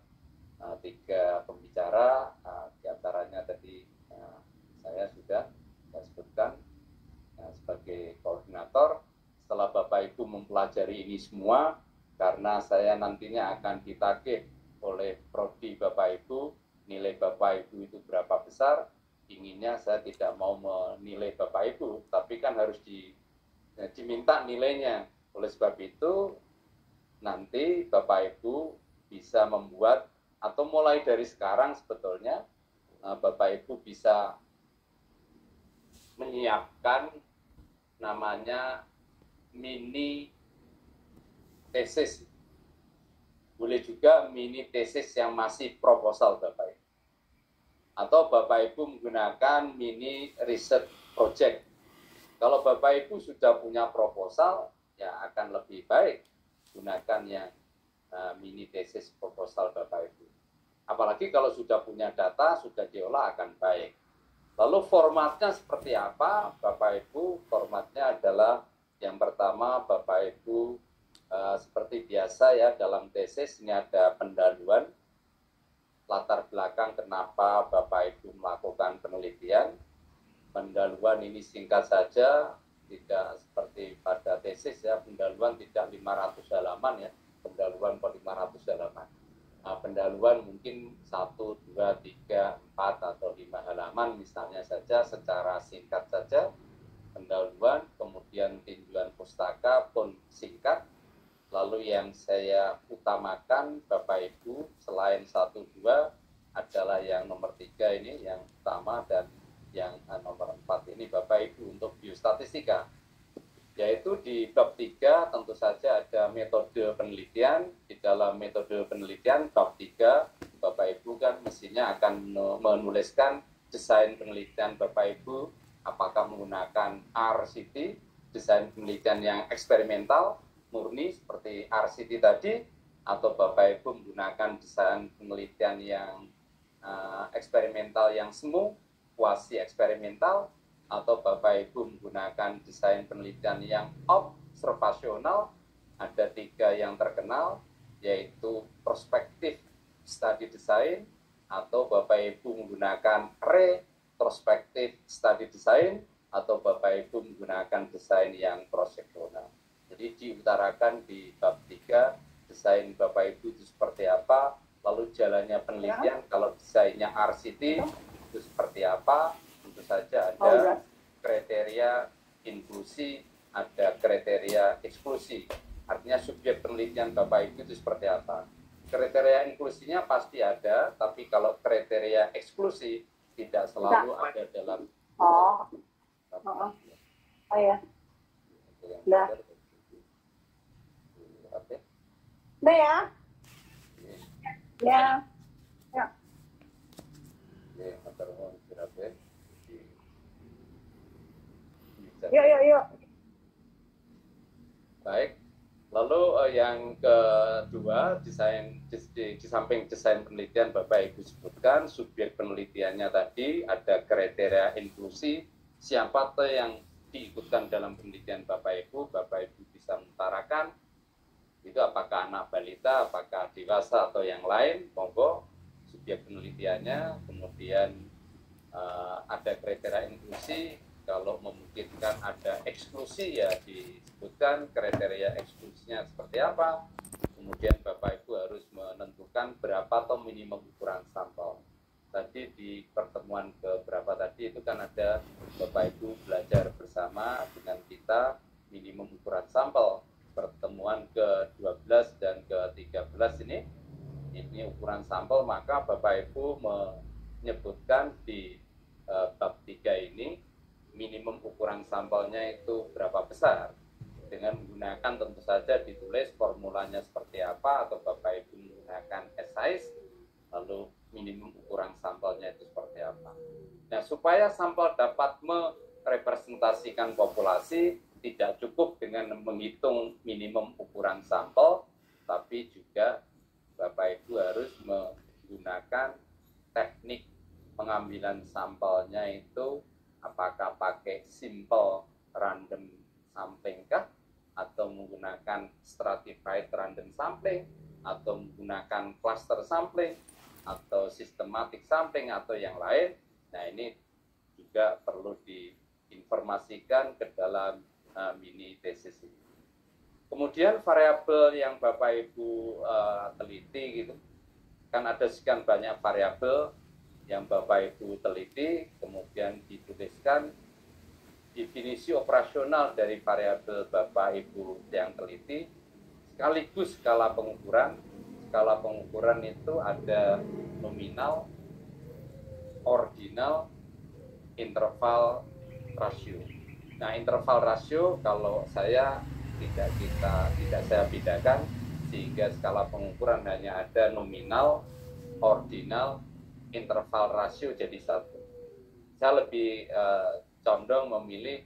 3 pembicara, diantaranya tadi saya sudah sebutkan sebagai koordinator. Setelah Bapak Ibu mempelajari ini semua, karena saya nantinya akan ditagih oleh prodi Bapak Ibu, nilai Bapak Ibu itu berapa besar, inginnya saya tidak mau menilai Bapak Ibu, tapi kan harus diminta nilainya. Oleh sebab itu, nanti Bapak Ibu bisa membuat, atau mulai dari sekarang sebetulnya, Bapak Ibu bisa menyiapkan namanya mini tesis. Boleh juga mini tesis yang masih proposal Bapak Ibu. Atau Bapak Ibu menggunakan mini research project. Kalau Bapak Ibu sudah punya proposal, ya akan lebih baik gunakan yang mini tesis proposal Bapak Ibu. Apalagi kalau sudah punya data, sudah diolah akan baik. Lalu formatnya seperti apa, Bapak Ibu? Formatnya adalah yang pertama, Bapak Ibu seperti biasa ya dalam tesis ini ada pendahuluan, latar belakang kenapa Bapak Ibu melakukan penelitian. Pendahuluan ini singkat saja, tidak seperti pada tesis ya, pendahuluan tidak 500 halaman ya, pendahuluan 500 halaman. Pendahuluan mungkin 1, 2, 3, 4, atau 5 halaman misalnya saja, secara singkat saja pendahuluan, kemudian tinjauan pustaka pun singkat. Lalu yang saya utamakan Bapak Ibu selain 1, 2 adalah yang nomor 3 ini, yang utama, dan yang nomor 4 ini Bapak Ibu untuk biostatistika. Yaitu di bab 3 tentu saja ada metode penelitian. Di dalam metode penelitian bab 3 Bapak Ibu kan mestinya akan menuliskan desain penelitian Bapak Ibu, apakah menggunakan RCT, desain penelitian yang eksperimental murni seperti RCT tadi, atau Bapak Ibu menggunakan desain penelitian yang eksperimental yang semu, kuasi eksperimental, atau Bapak Ibu menggunakan desain penelitian yang observasional. Ada 3 yang terkenal, yaitu prospektif study design, atau Bapak Ibu menggunakan retrospektif study design, atau Bapak Ibu menggunakan desain yang proseksional. Jadi diutarakan di bab 3, desain Bapak Ibu itu seperti apa, lalu jalannya penelitian, kalau desainnya RCT itu seperti apa. Tentu saja ada kriteria inklusi, ada kriteria eksklusi. Artinya subjek penelitian Bapak Ibu itu seperti apa. Kriteria inklusinya pasti ada, tapi kalau kriteria eksklusi tidak selalu ada dalam. Oh ya. Nah. Udah ya? Ya. Ya. Yuk. Baik. Lalu yang kedua, di samping desain penelitian Bapak Ibu sebutkan, subjek penelitiannya tadi ada kriteria inklusi, siapa tuh yang diikutkan dalam penelitian Bapak Ibu bisa mengutarakan, itu apakah anak balita, apakah dewasa, atau yang lain, monggo subjek penelitiannya. Kemudian ada kriteria inklusi, kalau memungkinkan ada eksklusi ya disebutkan kriteria eksklusinya seperti apa. Kemudian Bapak Ibu harus menentukan berapa atau minimum ukuran sampel. Tadi di pertemuan keberapa tadi itu kan ada Bapak Ibu belajar bersama dengan kita minimum ukuran sampel. Pertemuan ke-12 dan ke-13 ini ukuran sampel, maka Bapak Ibu menyebutkan di bab 3 ini minimum ukuran sampelnya itu berapa besar, dengan menggunakan tentu saja ditulis formulanya seperti apa, atau Bapak Ibu menggunakan size, lalu minimum ukuran sampelnya itu seperti apa. Nah, supaya sampel dapat merepresentasikan populasi, tidak cukup dengan menghitung minimum ukuran sampel, tapi juga Bapak Ibu harus menggunakan teknik pengambilan sampelnya itu apakah pakai simple random sampling kah, atau menggunakan stratified random sampling, atau menggunakan cluster sampling, atau systematic sampling, atau yang lain. Nah, ini juga perlu diinformasikan ke dalam mini tesis ini. Kemudian variabel yang Bapak Ibu teliti gitu, kan ada sekian banyak variabel yang Bapak Ibu teliti, kemudian dituliskan definisi operasional dari variabel Bapak Ibu yang teliti, sekaligus skala pengukuran. Skala pengukuran itu ada nominal, ordinal, interval, rasio. Nah, interval rasio kalau saya tidak saya bedakan, sehingga skala pengukuran hanya ada nominal, ordinal, interval rasio jadi satu. Saya lebih condong memilih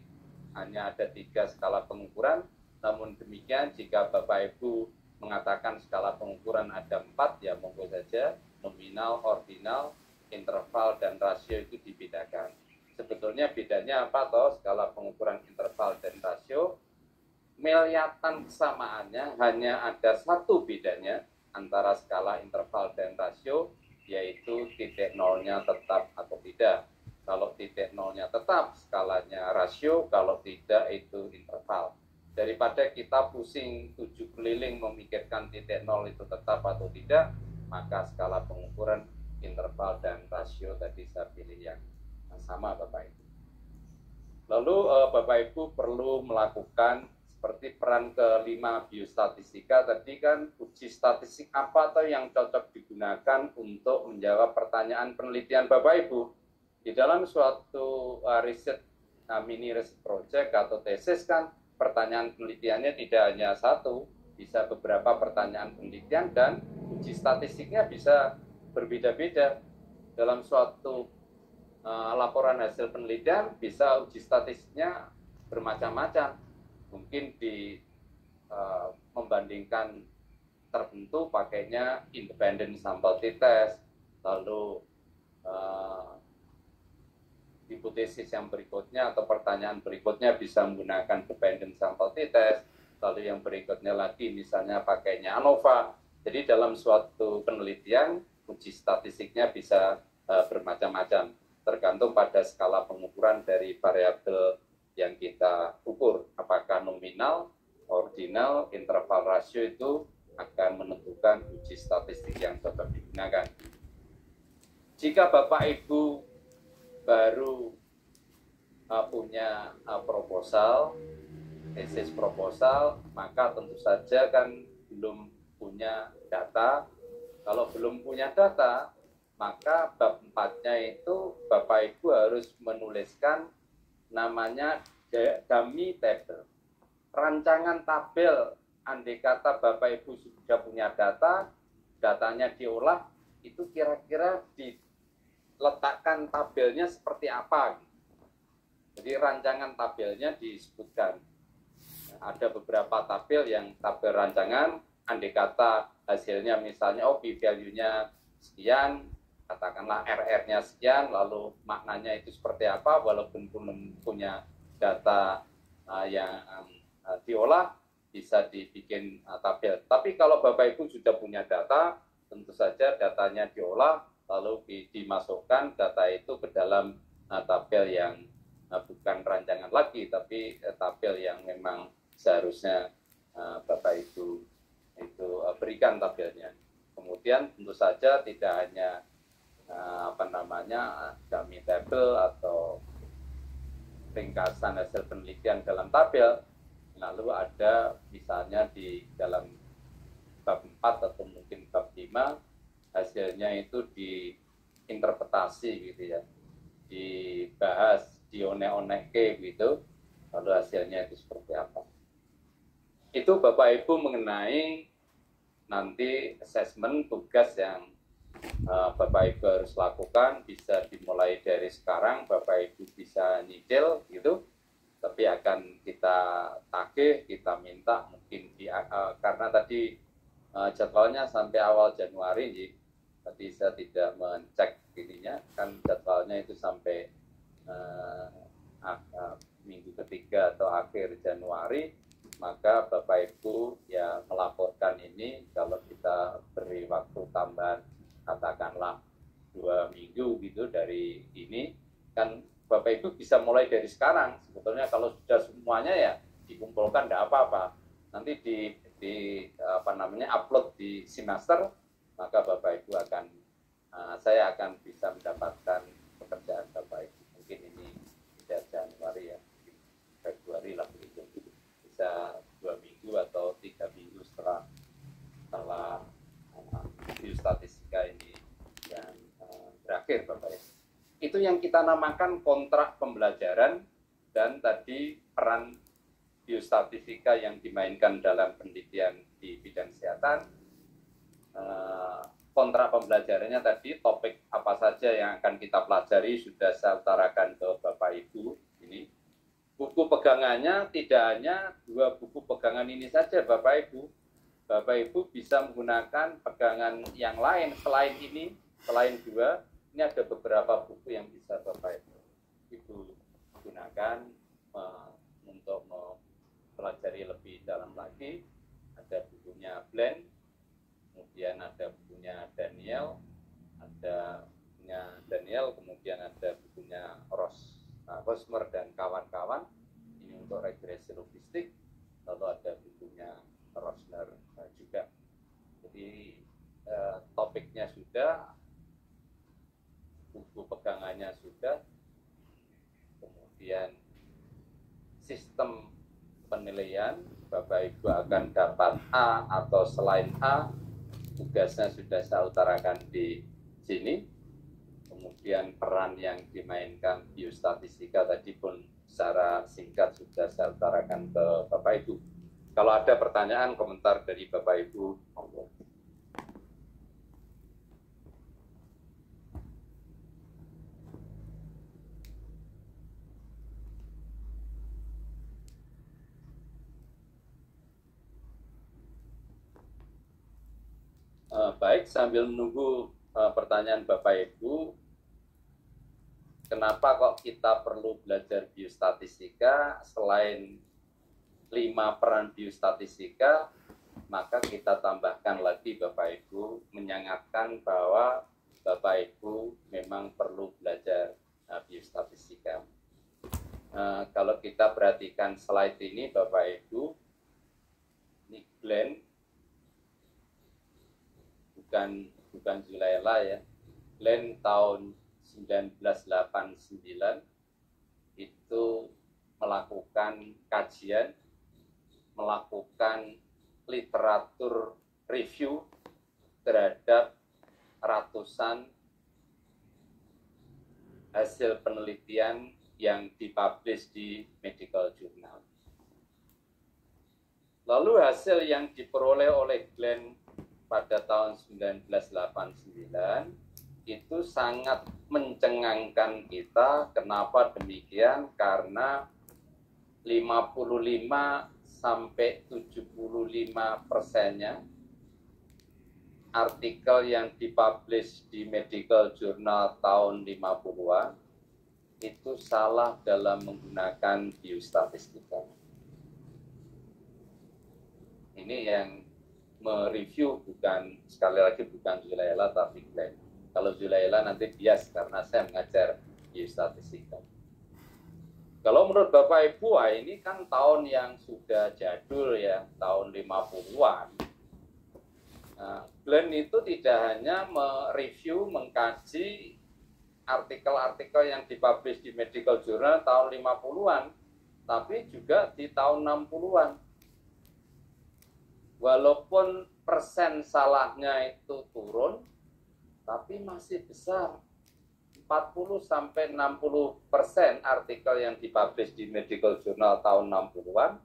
hanya ada 3 skala pengukuran, namun demikian jika Bapak Ibu mengatakan skala pengukuran ada 4, ya monggo saja, nominal, ordinal, interval, dan rasio itu dibedakan. Sebetulnya bedanya apa toh skala pengukuran, interval, dan rasio? Melihatan kesamaannya hanya ada satu bedanya antara skala, interval, dan rasio, yaitu titik nolnya tetap atau tidak. Kalau titik nolnya tetap, skalanya rasio, kalau tidak itu interval. Daripada kita pusing 7 keliling memikirkan titik nol itu tetap atau tidak, maka skala pengukuran, interval, dan rasio tadi saya pilih yang sama Bapak Ibu. Lalu Bapak Ibu perlu melakukan seperti peran kelima biostatistika tadi, kan uji statistik apa atau yang cocok digunakan untuk menjawab pertanyaan penelitian Bapak Ibu. Di dalam suatu riset, mini riset project atau tesis, kan pertanyaan penelitiannya tidak hanya satu, bisa beberapa pertanyaan penelitian, dan uji statistiknya bisa berbeda-beda. Dalam suatu laporan hasil penelitian bisa uji statistiknya bermacam-macam. Mungkin membandingkan tertentu pakainya independent sample t-test, lalu hipotesis yang berikutnya atau pertanyaan berikutnya bisa menggunakan dependent sample t-test, lalu yang berikutnya lagi misalnya pakainya ANOVA. Jadi dalam suatu penelitian uji statistiknya bisa bermacam-macam, tergantung pada skala pengukuran dari variabel yang kita ukur. Apakah nominal, ordinal, interval, rasio itu akan menentukan uji statistik yang cocok digunakan. Jika Bapak Ibu baru punya proposal, tesis proposal, maka tentu saja kan belum punya data. Kalau belum punya data, maka bab 4-nya itu Bapak Ibu harus menuliskan namanya dummy table. Rancangan tabel, andai kata Bapak Ibu sudah punya data, datanya diolah, itu kira-kira diletakkan tabelnya seperti apa. Jadi rancangan tabelnya disebutkan. Ada beberapa tabel yang tabel rancangan, andai kata hasilnya misalnya p-value-nya sekian, katakanlah RR-nya sekian, lalu maknanya itu seperti apa, walaupun belum punya data yang diolah, bisa dibikin tabel. Tapi kalau Bapak Ibu sudah punya data, tentu saja datanya diolah, lalu dimasukkan data itu ke dalam tabel yang bukan rancangan lagi, tapi tabel yang memang seharusnya Bapak Ibu itu berikan tabelnya. Kemudian tentu saja tidak hanya dummy table atau ringkasan hasil penelitian dalam tabel, lalu ada misalnya di dalam bab 4 atau mungkin bab 5 hasilnya itu diinterpretasi gitu ya, dibahas, dionek-onek gitu, lalu hasilnya itu seperti apa. Itu Bapak Ibu mengenai nanti assessment tugas yang Bapak Ibu harus lakukan, bisa dimulai dari sekarang, Bapak Ibu bisa nyicil gitu, tapi akan kita tagih, kita minta mungkin karena tadi jadwalnya sampai awal Januari, tadi saya tidak mencek ininya, kan jadwalnya itu sampai minggu ketiga atau akhir Januari, maka Bapak Ibu ya melaporkan ini. Kalau kita beri waktu tambahan katakanlah 2 minggu gitu dari ini, kan Bapak Ibu bisa mulai dari sekarang. Sebetulnya kalau sudah semuanya ya dikumpulkan tidak apa-apa. Nanti upload di semester, maka Bapak Ibu saya akan bisa mendapatkan pekerjaan Bapak Ibu. Mungkin ini tidak Januari ya, Februari lah begitu. Bisa 2 minggu atau 3 minggu setelah biostatistika ini yang berakhir Bapak Ibu. Itu yang kita namakan kontrak pembelajaran, dan tadi peran biostatistika yang dimainkan dalam penelitian di bidang kesehatan. Kontrak pembelajarannya tadi, topik apa saja yang akan kita pelajari sudah saya utarakan ke Bapak Ibu. Ini buku pegangannya tidak hanya 2 buku pegangan ini saja Bapak Ibu. Bapak Ibu bisa menggunakan pegangan yang lain selain ini, selain 2. Ini ada beberapa buku yang bisa Bapak Ibu gunakan untuk mempelajari lebih dalam lagi. Ada bukunya Glenn, kemudian ada bukunya Daniel, kemudian ada bukunya Rosmer dan kawan-kawan. Ini untuk regresi logistik. Lalu ada bukunya Rosner juga. Jadi topiknya sudah, buku pegangannya sudah, kemudian sistem penilaian, Bapak Ibu akan dapat A atau selain A, tugasnya sudah saya utarakan di sini. Kemudian peran yang dimainkan biostatistika tadi pun secara singkat sudah saya utarakan ke Bapak Ibu. Kalau ada pertanyaan, komentar dari Bapak Ibu, monggo. Baik, sambil menunggu pertanyaan Bapak Ibu, kenapa kok kita perlu belajar biostatistika? Selain 5 peran biostatistika, maka kita tambahkan lagi Bapak Ibu, mengingatkan bahwa Bapak Ibu memang perlu belajar biostatistika. Kalau kita perhatikan slide ini Bapak Ibu, ini Glenn, bukan Zulaila ya. Glenn tahun 1989 itu melakukan kajian, melakukan literatur review terhadap ratusan hasil penelitian yang dipublish di medical journal. Lalu hasil yang diperoleh oleh Glenn pada tahun 1989 itu sangat mencengangkan kita. Kenapa demikian? Karena 55 sampai 75%-nya artikel yang dipublish di medical journal tahun 50-an itu salah dalam menggunakan biostatistika. Ini yang mereview sekali lagi bukan Zulaila tapi Glenn. Kalau Zulaila nanti bias karena saya mengajar biostatistika. Kalau menurut Bapak Ibu, ini kan tahun yang sudah jadul ya, tahun 50-an. Nah, Glenn itu tidak hanya mereview, mengkaji artikel-artikel yang dipublish di medical journal tahun 50-an, tapi juga di tahun 60-an. Walaupun persen salahnya itu turun, tapi masih besar. 40-60% artikel yang dipublish di medical journal tahun 60-an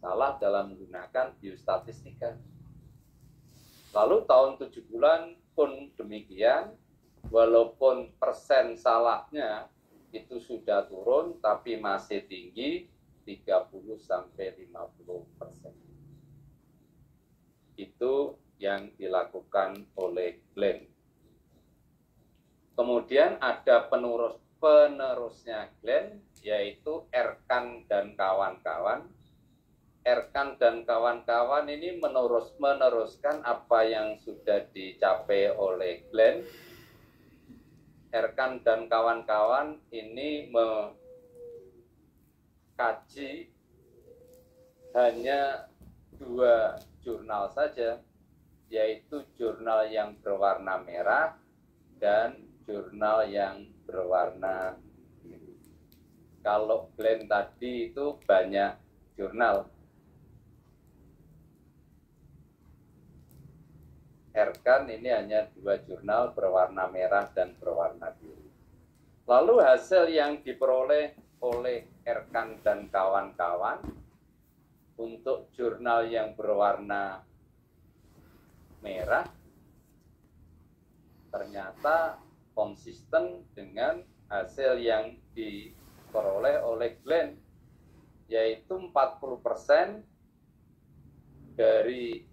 salah dalam menggunakan biostatistika. Lalu tahun 7 bulan pun demikian, walaupun persen salahnya itu sudah turun, tapi masih tinggi 30-50%. Itu yang dilakukan oleh Glenn. Kemudian ada penerusnya Glenn, yaitu Erkan dan kawan-kawan. Erkan dan kawan-kawan ini meneruskan apa yang sudah dicapai oleh Glenn. Erkan dan kawan-kawan ini mengkaji hanya 2 jurnal saja, yaitu jurnal yang berwarna merah dan jurnal yang berwarna biru. Kalau Glenn tadi itu banyak jurnal. Erkan ini hanya 2 jurnal berwarna merah dan berwarna biru. Lalu hasil yang diperoleh oleh Erkan dan kawan-kawan untuk jurnal yang berwarna merah ternyata konsisten dengan hasil yang diperoleh oleh Glenn, yaitu 40% dari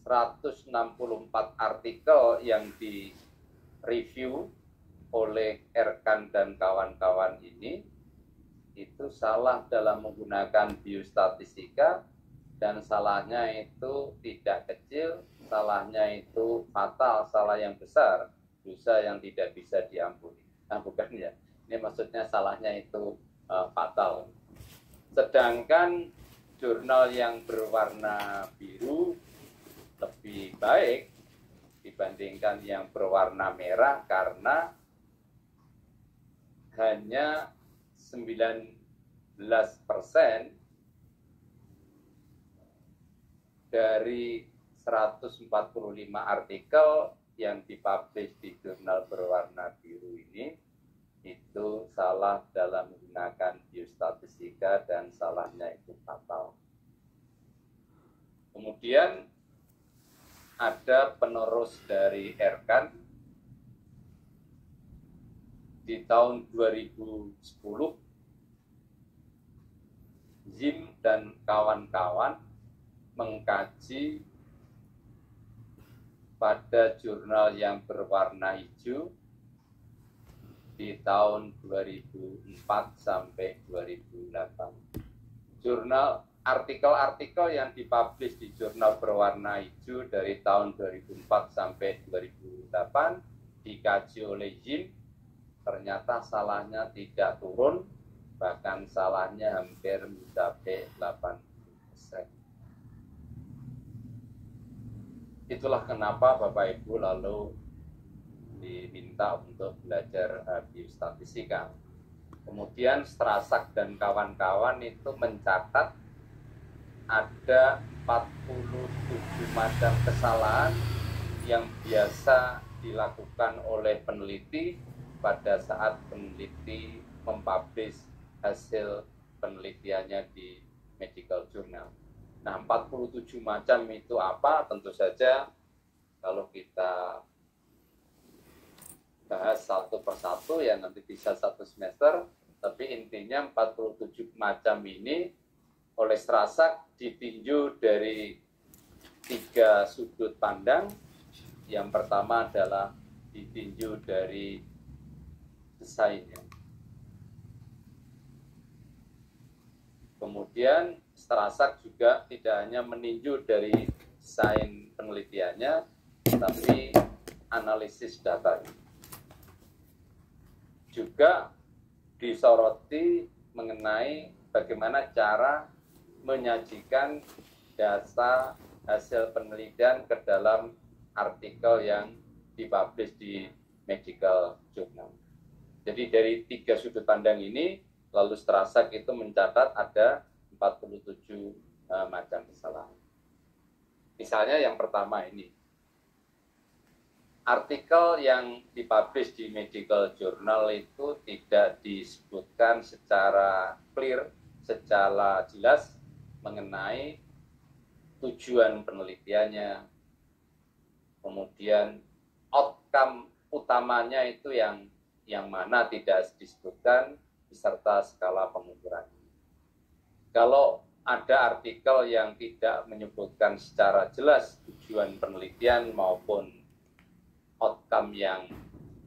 164 artikel yang direview oleh Erkan dan kawan-kawan ini itu salah dalam menggunakan biostatistika, dan salahnya itu tidak kecil, salahnya itu fatal, salah yang besar, dosa yang tidak bisa diampuni. Nah, bukan ya, ini maksudnya salahnya itu fatal. Sedangkan jurnal yang berwarna biru lebih baik dibandingkan yang berwarna merah karena hanya 19% dari 145 artikel yang dipublish di jurnal berwarna biru ini itu salah dalam menggunakan biostatistika dan salahnya itu fatal. Kemudian ada penerus dari Erkan di tahun 2010, Zim dan kawan-kawan mengkaji pada jurnal yang berwarna hijau di tahun 2004 sampai 2008. Jurnal artikel-artikel yang dipublish di jurnal berwarna hijau dari tahun 2004 sampai 2008 dikaji oleh Zim, ternyata salahnya tidak turun, bahkan salahnya hampir mencapai 80%. Itulah kenapa Bapak Ibu lalu diminta untuk belajar biostatistika. Kemudian Strasak dan kawan-kawan itu mencatat ada 47 macam kesalahan yang biasa dilakukan oleh peneliti pada saat peneliti mempublish hasil penelitiannya di medical journal. Nah, 47 macam itu apa? Tentu saja kalau kita bahas satu persatu ya nanti bisa 1 semester, tapi intinya 47 macam ini oleh Strasak ditinjau dari 3 sudut pandang. Yang pertama adalah ditinjau dari desainnya. Kemudian Strasak juga tidak hanya meninjau dari desain penelitiannya, tapi analisis datanya. Juga disoroti mengenai bagaimana cara menyajikan data hasil penelitian ke dalam artikel yang dipublish di medical journal. Jadi dari 3 sudut pandang ini, lalu Strasak itu mencatat ada 47 macam kesalahan. Misalnya yang pertama ini, artikel yang dipublish di medical journal itu tidak disebutkan secara clear, secara jelas mengenai tujuan penelitiannya, kemudian outcome utamanya itu yang mana tidak disebutkan beserta skala pengukuran. Kalau ada artikel yang tidak menyebutkan secara jelas tujuan penelitian maupun outcome yang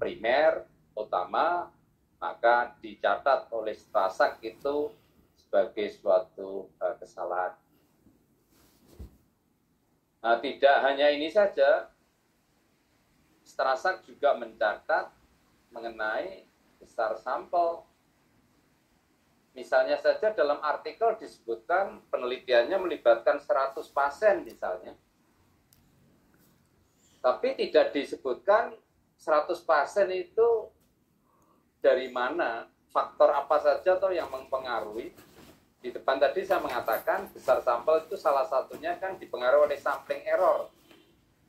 primer, utama, maka dicatat oleh Strasak itu sebagai suatu kesalahan. Nah, tidak hanya ini saja, Strasak juga mencatat mengenai besar sampel. Misalnya saja dalam artikel disebutkan penelitiannya melibatkan 100 pasien misalnya. Tapi tidak disebutkan 100 pasien itu dari mana, faktor apa saja atau yang mempengaruhi. Di depan tadi saya mengatakan besar sampel itu salah satunya kan dipengaruhi oleh sampling error.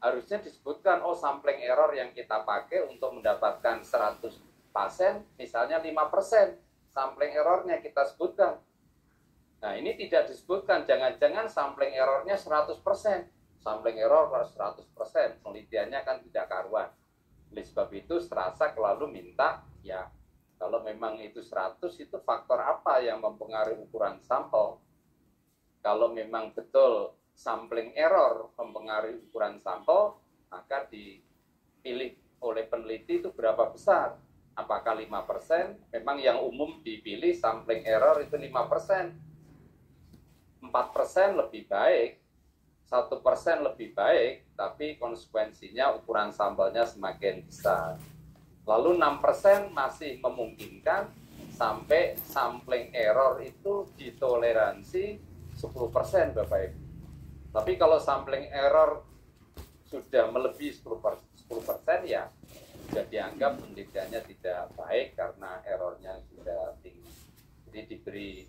Harusnya disebutkan, oh sampling error yang kita pakai untuk mendapatkan 100 pasien, misalnya 5%. Sampling errornya kita sebutkan. Nah ini tidak disebutkan, jangan-jangan sampling errornya 100%. Sampling error 100%, penelitiannya kan tidak karuan. Oleh sebab itu Strasak lalu minta, ya kalau memang itu 100, itu faktor apa yang mempengaruhi ukuran sampel? Kalau memang betul sampling error mempengaruhi ukuran sampel, maka dipilih oleh peneliti itu berapa besar? Apakah 5%? Memang yang umum dipilih sampling error itu 5%. 4% lebih baik, 1% lebih baik, tapi konsekuensinya ukuran sampelnya semakin besar. Lalu 6% masih memungkinkan sampai sampling error itu ditoleransi 10% Bapak Ibu. Tapi kalau sampling error sudah melebihi 10% ya sudah dianggap penelitiannya tidak baik karena errornya sudah tinggi. Jadi diberi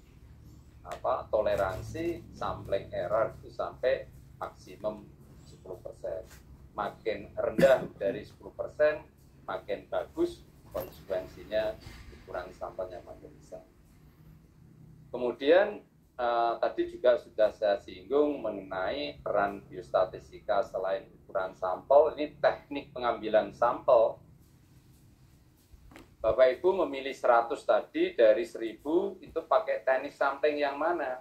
toleransi sampling error itu sampai maksimum 10%. Makin rendah dari 10%, makin bagus, konsekuensinya ukuran sampelnya makin besar. Kemudian tadi juga sudah saya singgung mengenai peran biostatistika selain ukuran sampel. Ini teknik pengambilan sampel. Bapak Ibu memilih 100 tadi dari 1000 itu pakai teknik sampling yang mana?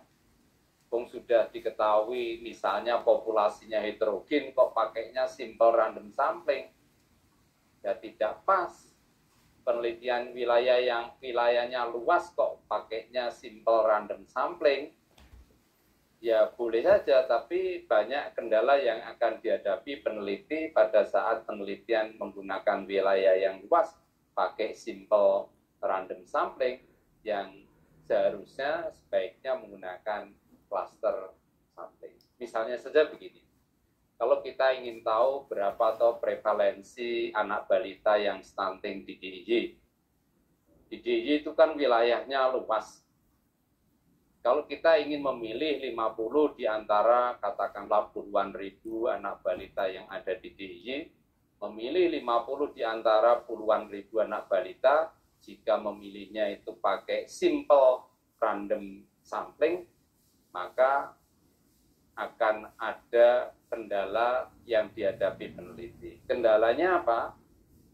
Sudah diketahui misalnya populasinya heterogen kok pakainya simple random sampling. Ya tidak pas. Penelitian wilayah yang wilayahnya luas kok pakainya simple random sampling. Ya boleh saja, tapi banyak kendala yang akan dihadapi peneliti pada saat penelitian menggunakan wilayah yang luas pakai simple random sampling yang seharusnya sebaiknya menggunakan cluster sampling. Misalnya saja begini, kalau kita ingin tahu berapa atau prevalensi anak balita yang stunting di DIY. Di DIY itu kan wilayahnya luas. Kalau kita ingin memilih 50 di antara katakanlah puluhan ribu anak balita yang ada di DIY, memilih 50 di antara puluhan ribu anak balita, jika memilihnya itu pakai simple random sampling, maka akan ada kendala yang dihadapi peneliti. Kendalanya apa?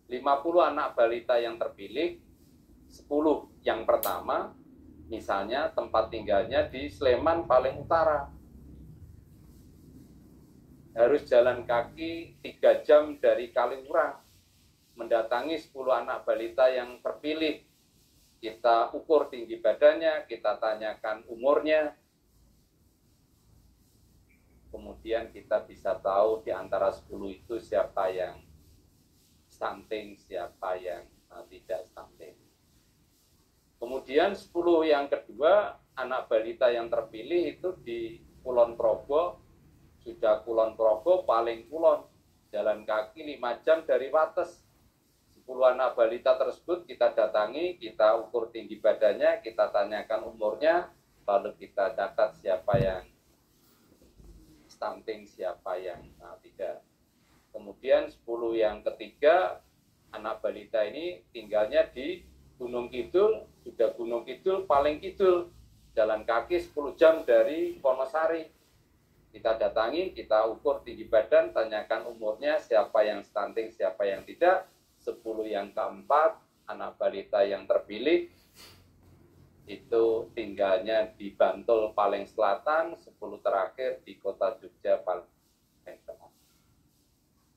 50 anak balita yang terpilih, 10 yang pertama, misalnya tempat tinggalnya di Sleman paling utara. Harus jalan kaki 3 jam dari Kaliurang, mendatangi 10 anak balita yang terpilih. Kita ukur tinggi badannya, kita tanyakan umurnya, kemudian kita bisa tahu di antara 10 itu siapa yang stunting, siapa yang tidak stunting. Kemudian 10 yang kedua, anak balita yang terpilih itu di Kulon Progo, sudah Kulon Progo paling kulon, jalan kaki 5 jam dari Wates. 10 anak balita tersebut kita datangi, kita ukur tinggi badannya, kita tanyakan umurnya, lalu kita catat siapa yang stunting, siapa yang tidak. Kemudian 10 yang ketiga, anak balita ini tinggalnya di Gunung Kidul, sudah Gunung Kidul paling kidul, jalan kaki 10 jam dari Wonosari. Kita datangi, kita ukur tinggi badan, tanyakan umurnya, siapa yang stunting, siapa yang tidak. 10 yang keempat, anak balita yang terpilih, itu tinggalnya di Bantul paling selatan, 10 terakhir di kota Jogja paling tengah.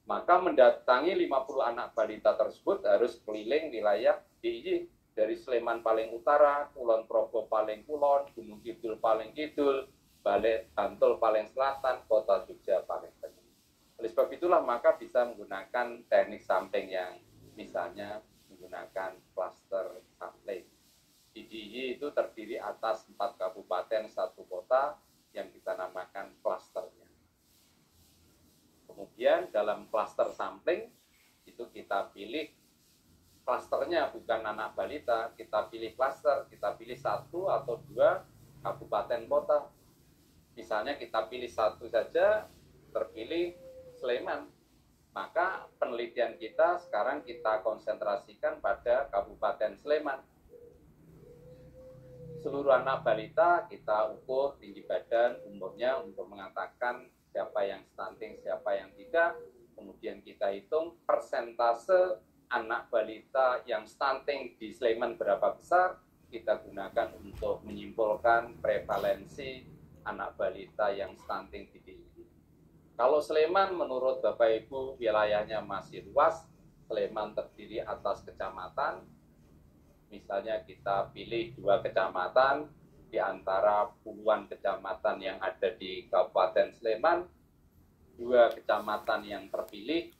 Maka mendatangi 50 anak balita tersebut harus keliling wilayah DIY, dari Sleman paling utara, Kulon Progo paling kulon, Gunung Kidul paling kidul, Bantul paling selatan, kota Jogja paling tengah. Oleh sebab itulah maka bisa menggunakan teknik sampling yang misalnya menggunakan klaster sampling. Di DIY itu terdiri atas 4 kabupaten, 1 kota yang kita namakan klasternya. Kemudian dalam klaster sampling itu kita pilih klasternya, bukan anak balita, kita pilih klaster, kita pilih 1 atau 2 kabupaten kota. Misalnya kita pilih 1 saja, terpilih Sleman. Maka penelitian kita sekarang kita konsentrasikan pada Kabupaten Sleman. Seluruh anak balita kita ukur tinggi badan, umurnya untuk mengatakan siapa yang stunting, siapa yang tidak. Kemudian kita hitung persentase anak balita yang stunting di Sleman berapa besar, kita gunakan untuk menyimpulkan prevalensi anak balita yang stunting di DIY. Kalau Sleman menurut Bapak Ibu wilayahnya masih luas, Sleman terdiri atas kecamatan, misalnya kita pilih 2 kecamatan, di antara puluhan kecamatan yang ada di Kabupaten Sleman, 2 kecamatan yang terpilih,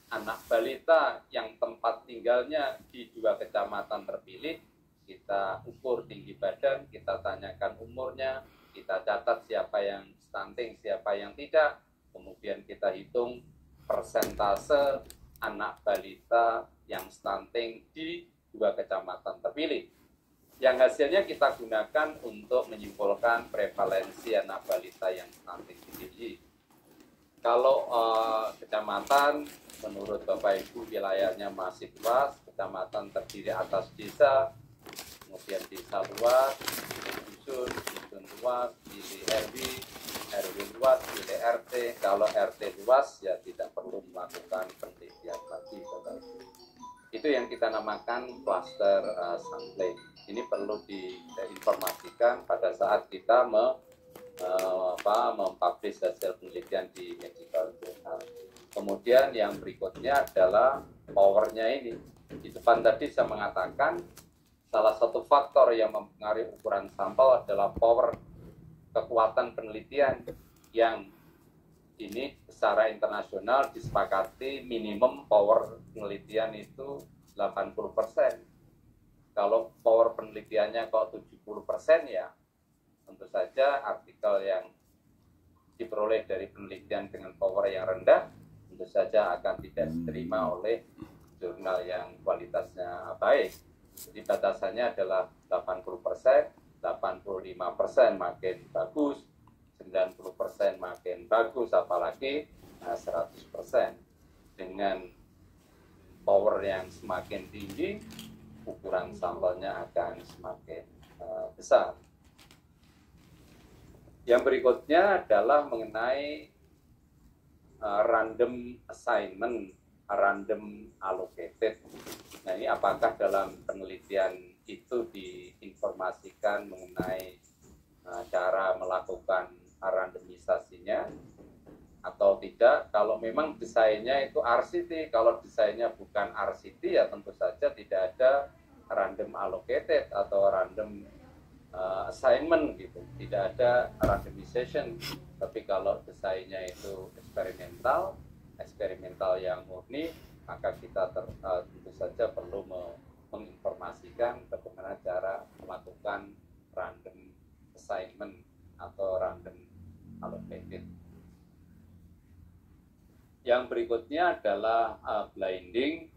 anak balita yang tempat tinggalnya di 2 kecamatan terpilih, kita ukur tinggi badan, kita tanyakan umurnya, kita catat siapa yang stunting, siapa yang tidak, kemudian kita hitung persentase anak balita yang stunting di 2 kecamatan terpilih. Yang hasilnya kita gunakan untuk menyimpulkan prevalensi anak balita yang stunting di DIY. Kalau kecamatan, menurut Bapak Ibu wilayahnya masih luas, kecamatan terdiri atas desa, kemudian desa luas, dusun luas, pilih RW luas, pilih RT. Kalau RT luas ya tidak perlu melakukan penelitian lagi. Itu yang kita namakan cluster sampling. Ini perlu diinformasikan pada saat kita mempublish hasil penelitian di medical journal. Kemudian yang berikutnya adalah powernya ini. Di depan tadi saya mengatakan salah satu faktor yang mempengaruhi ukuran sampel adalah power, kekuatan penelitian yang ini secara internasional disepakati minimum power penelitian itu 80%. Kalau power penelitiannya kok 70% ya tentu saja artikel yang diperoleh dari penelitian dengan power yang rendah tentu saja akan tidak diterima oleh jurnal yang kualitasnya baik. Jadi batasannya adalah 80%, 85% makin bagus, 90% makin bagus, apalagi 100%. Dengan power yang semakin tinggi, ukuran sampelnya akan semakin besar. Yang berikutnya adalah mengenai random assignment, random allocated. Nah, ini apakah dalam penelitian itu diinformasikan mengenai cara melakukan randomisasinya atau tidak? Kalau memang desainnya itu RCT, kalau desainnya bukan RCT ya tentu saja tidak ada random allocated atau random assignment gitu, tidak ada randomization. Tapi kalau desainnya itu eksperimental yang murni, maka kita tentu saja perlu menginformasikan bagaimana cara melakukan random assignment atau random allocated. Yang berikutnya adalah blinding,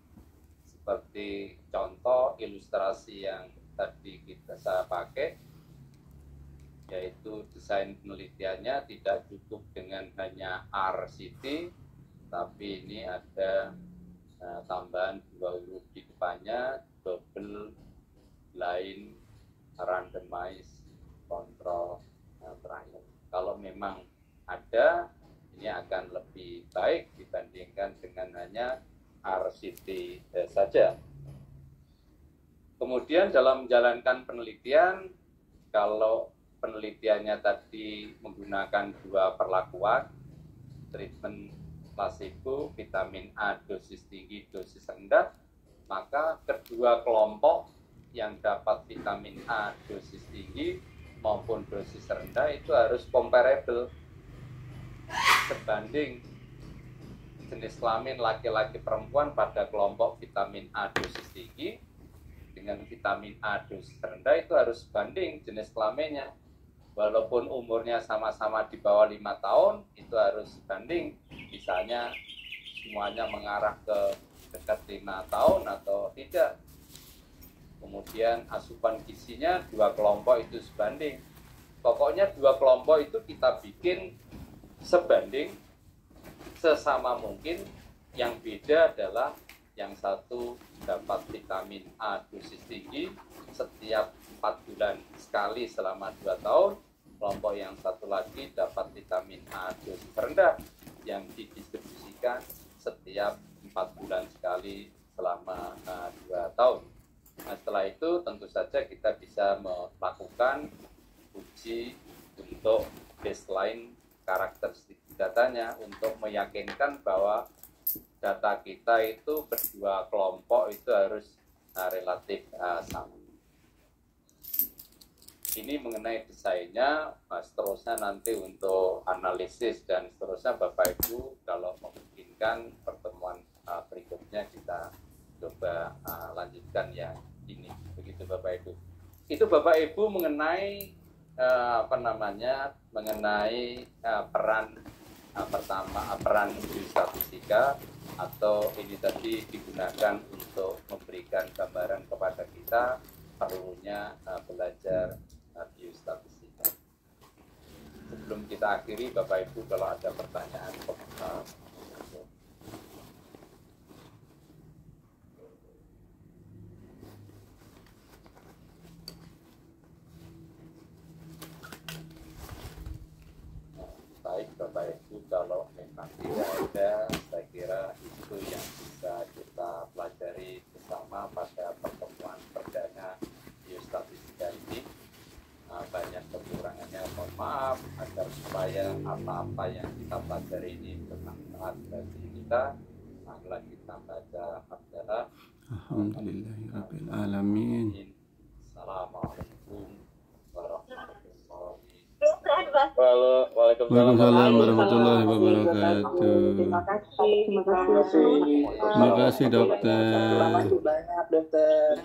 seperti contoh ilustrasi yang tadi saya pakai, yaitu desain penelitiannya tidak cukup dengan hanya RCT, tapi ini ada tambahan 2 huruf di depannya, double blind randomized control trial. Kalau memang ada, ini akan lebih baik dibandingkan dengan hanya RCT saja. Kemudian dalam menjalankan penelitian, kalau penelitiannya tadi menggunakan 2 perlakuan, treatment placebo, vitamin A dosis tinggi, dosis rendah, maka kedua kelompok yang dapat vitamin A dosis tinggi maupun dosis rendah itu harus comparable, sebanding jenis kelamin laki-laki perempuan pada kelompok vitamin A dosis tinggi dengan vitamin A dosis rendah itu harus banding jenis kelaminnya. Walaupun umurnya sama-sama di bawah 5 tahun, itu harus banding. Misalnya semuanya mengarah ke dekat 5 tahun atau tidak. Kemudian asupan gizinya 2 kelompok itu sebanding. Pokoknya 2 kelompok itu kita bikin sebanding sesama mungkin. Yang beda adalah yang satu dapat vitamin A dosis tinggi setiap 4 bulan sekali selama 2 tahun, kelompok yang satu lagi dapat vitamin A dosis rendah yang didistribusikan setiap 4 bulan sekali selama 2 tahun. Nah, setelah itu tentu saja kita bisa melakukan uji untuk baseline karakteristik datanya untuk meyakinkan bahwa data kita itu kedua kelompok itu harus relatif sama. Ini mengenai desainnya, seterusnya nanti untuk analisis dan seterusnya Bapak Ibu kalau memungkinkan pertemuan berikutnya kita coba lanjutkan yang ini. Begitu Bapak Ibu. Itu Bapak Ibu mengenai mengenai peran pertama, peran biostatistika, atau ini tadi digunakan untuk memberikan gambaran kepada kita perlunya belajar biostatistika. Sebelum kita akhiri, Bapak Ibu kalau ada pertanyaan, baik Bapak Ibu, kalau memang tidak ada, saya kira itu yang bisa kita pelajari bersama pada pertemuan perdana biostatistika ini. Banyak kekurangannya, mohon maaf, agar supaya apa-apa yang kita pelajari ini bermanfaat bagi kita. Marilah kita baca Hamdalah. Alhamdulillahirabbil alamin. Assalamualaikum warahmatullahi Waalaikumsalam warahmatullahi wabarakatuh. Terima kasih. Terima kasih dokter. Terima kasih banyak dokter.